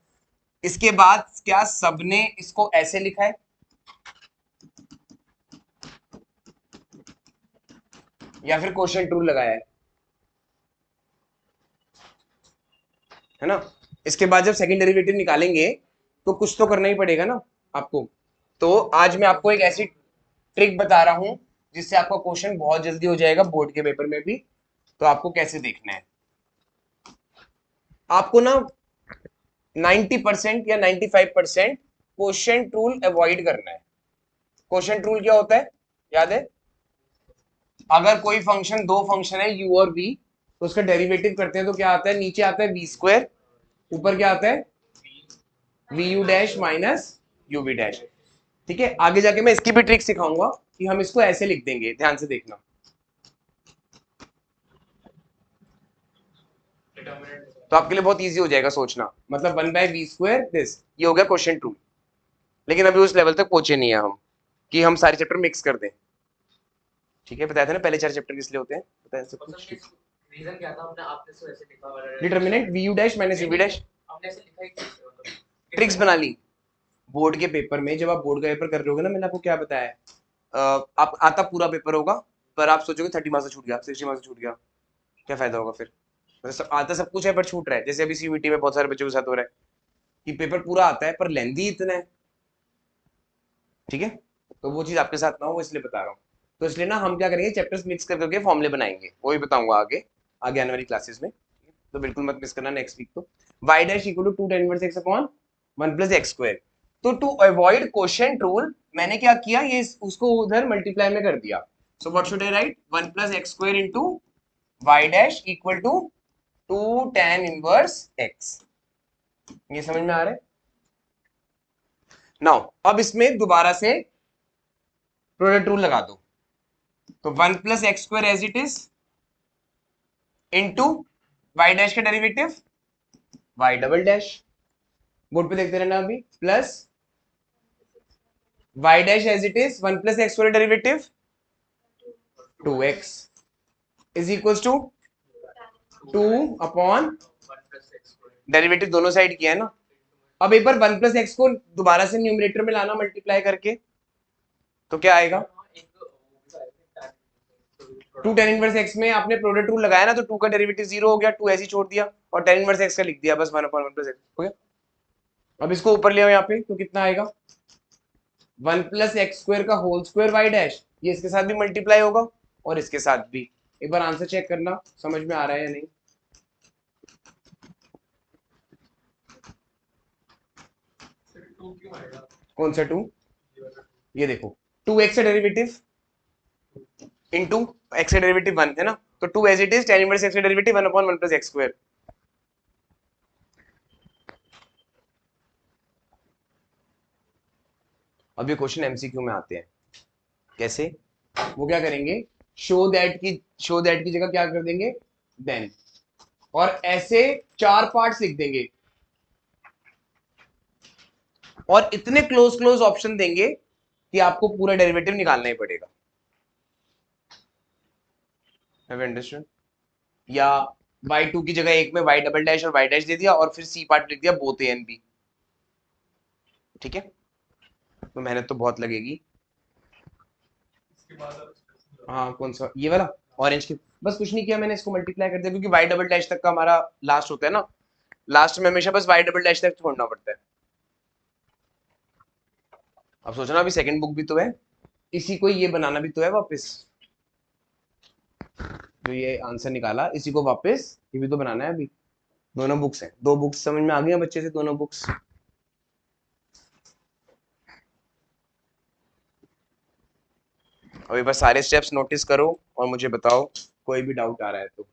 इसके बाद क्या सबने इसको ऐसे लिखा है या फिर क्वेश्चन टूल लगाया है ना? इसके बाद जब सेकंड डेरिवेटिव निकालेंगे तो कुछ तो करना ही पड़ेगा ना आपको। तो आज मैं आपको एक ऐसी ट्रिक बता रहा हूं जिससे आपका क्वेश्चन बहुत जल्दी हो जाएगा बोर्ड के पेपर में भी। तो आपको कैसे देखना है, आपको ना 90% या 95% क्वेश्चन टूल अवॉइड करना है। क्वेश्चन टूल क्या होता है, याद है? अगर कोई फंक्शन, दो फंक्शन है u और v, तो उसका डेरिवेटिव करते हैं तो क्या आता है, नीचे आता है v स्क्वायर, ऊपर क्या आता है vu dash minus uv dash. ठीक है, आगे जाके मैं इसकी भी ट्रिक सिखाऊंगा कि हम इसको ऐसे लिख देंगे, ध्यान से देखना। तो आपके लिए बहुत इजी हो जाएगा सोचना, मतलब 1/v² दिस, ये हो गया क्वेश्चन टू। लेकिन अभी उस लेवल तक पहुंचे नहीं है हम कि हम सारे चैप्टर मिक्स कर दें। ठीक है, बताया था ना पहले 4 चैप्टर किस लिए होते हैं, बताया सब कुछ।
रीजन क्या था, आपने आपने इसको ऐसे लिखा वाला
determinant vu dash minus uv dash,
आपने ऐसे लिखा ही कैसे, मतलब
ट्रिक्स बना ली। बोर्ड के पेपर में जब आप बोर्ड का पेपर कर रहे होगे ना, मैंने आपको क्या बताया है, आप आता पूरा पेपर होगा पर आप सोचोगे 30 मार्क्स से छूट गया, 60 मार्क्स से छूट गया, क्या फायदा होगा फिर? मतलब आता सब कुछ है पर छूट रहा है। जैसे अभी सीयूईटी में बहुत सारे बच्चों के साथ हो रहा है कि पेपर पूरा आता है पर लेंदी इतना है। ठीक है, तो वो चीज आपके साथ ना हो, इसलिए बता रहा हूँ। तो इसलिए ना हम क्या करेंगे, चैप्टर्स मिक्स कर करके फॉर्मूले बनाएंगे, वो भी बताऊंगा आगे आगे आने वाली क्लासेस में। तो बिल्कुल मत मिस करना नेक्स्ट वीक। तो y dash equal to 2 tan inverse x upon 1 plus x square. तो टू अवॉइड क्वोशिएंट रूल मैंने क्या किया, ये उसको उधर मल्टीप्लाई में कर दिया। So what should I write, 1 plus x स्क्वायर into y dash equal to 2 tan inverse x। ये समझ में आ रहा है? नाउ अब इसमें दोबारा से प्रोडक्ट रूल लगा दो। तो 1 plus x square as it is into y dash का derivative y double dash, board पे देखते रहना अभी, plus y dash as it is 1 plus x square derivative 2x is equal to 2 upon, derivative दोनों side किया है ना। अब एक बार 1 प्लस एक्स को दोबारा से न्यूमरेटर में लाना मल्टीप्लाई करके, तो क्या आएगा, 2 tan इनवर्स x में आपने प्रोडक्ट रूल लगाया ना, तो 2 का डेरिवेटिव 0 हो गया, 2 ऐसे ही छोड़ दिया और tan इनवर्स x का लिख दिया बस 1/1 प्लस x हो गया। अब इसको ऊपर ले आओ यहाँ पे, तो कितना आएगा, 1 प्लस एक्स स्क्वायर का होल स्क्वायर वाई डैश, ये इसके साथ भी मल्टीप्लाई होगा और इसके साथ भी। एक बार आंसर चेक करना समझ में आ रहा है या नहीं। कौन सा 2, ये देखो 2x का डेरिवेटिव इनटू x का डेरिवेटिव 1 है ना, तो 2 as it is tan inverse x का डेरिवेटिव 1/1 प्लस x स्क्वायर। अब ये क्वेश्चन एमसीक्यू में आते हैं, कैसे? वो क्या करेंगे, शो दैट की जगह क्या कर देंगे, देन, और ऐसे 4 पार्ट्स लिख देंगे और इतने क्लोज क्लोज ऑप्शन देंगे कि आपको पूरा डेरिवेटिव निकालना ही पड़ेगा। Have you understood? या y2 की जगह एक में y डबल डैश और y डैश दे दिया और फिर c पार्ट लिख दिया बोथ a एंड b। ठीक है, तो मेहनत तो बहुत लगेगी। हाँ कौन सा, ये वाला ऑरेंज की, बस कुछ नहीं किया मैंने, इसको मल्टीप्लाई कर दिया क्योंकि y डबल डैश तक का हमारा लास्ट होता है ना, लास्ट में हमेशा बस वाई डबल डैश तक छोड़ना पड़ता है। अब सोचना अभी सेकंड बुक भी तो है, इसी को ये बनाना भी तो है वापस, जो ये आंसर निकाला इसी को वापस ये भी तो बनाना है। अभी दोनों बुक्स हैं, दो बुक्स समझ में आ गई बच्चे से, दोनों बुक्स। अभी बस सारे स्टेप्स नोटिस करो और मुझे बताओ कोई भी डाउट आ रहा है तो।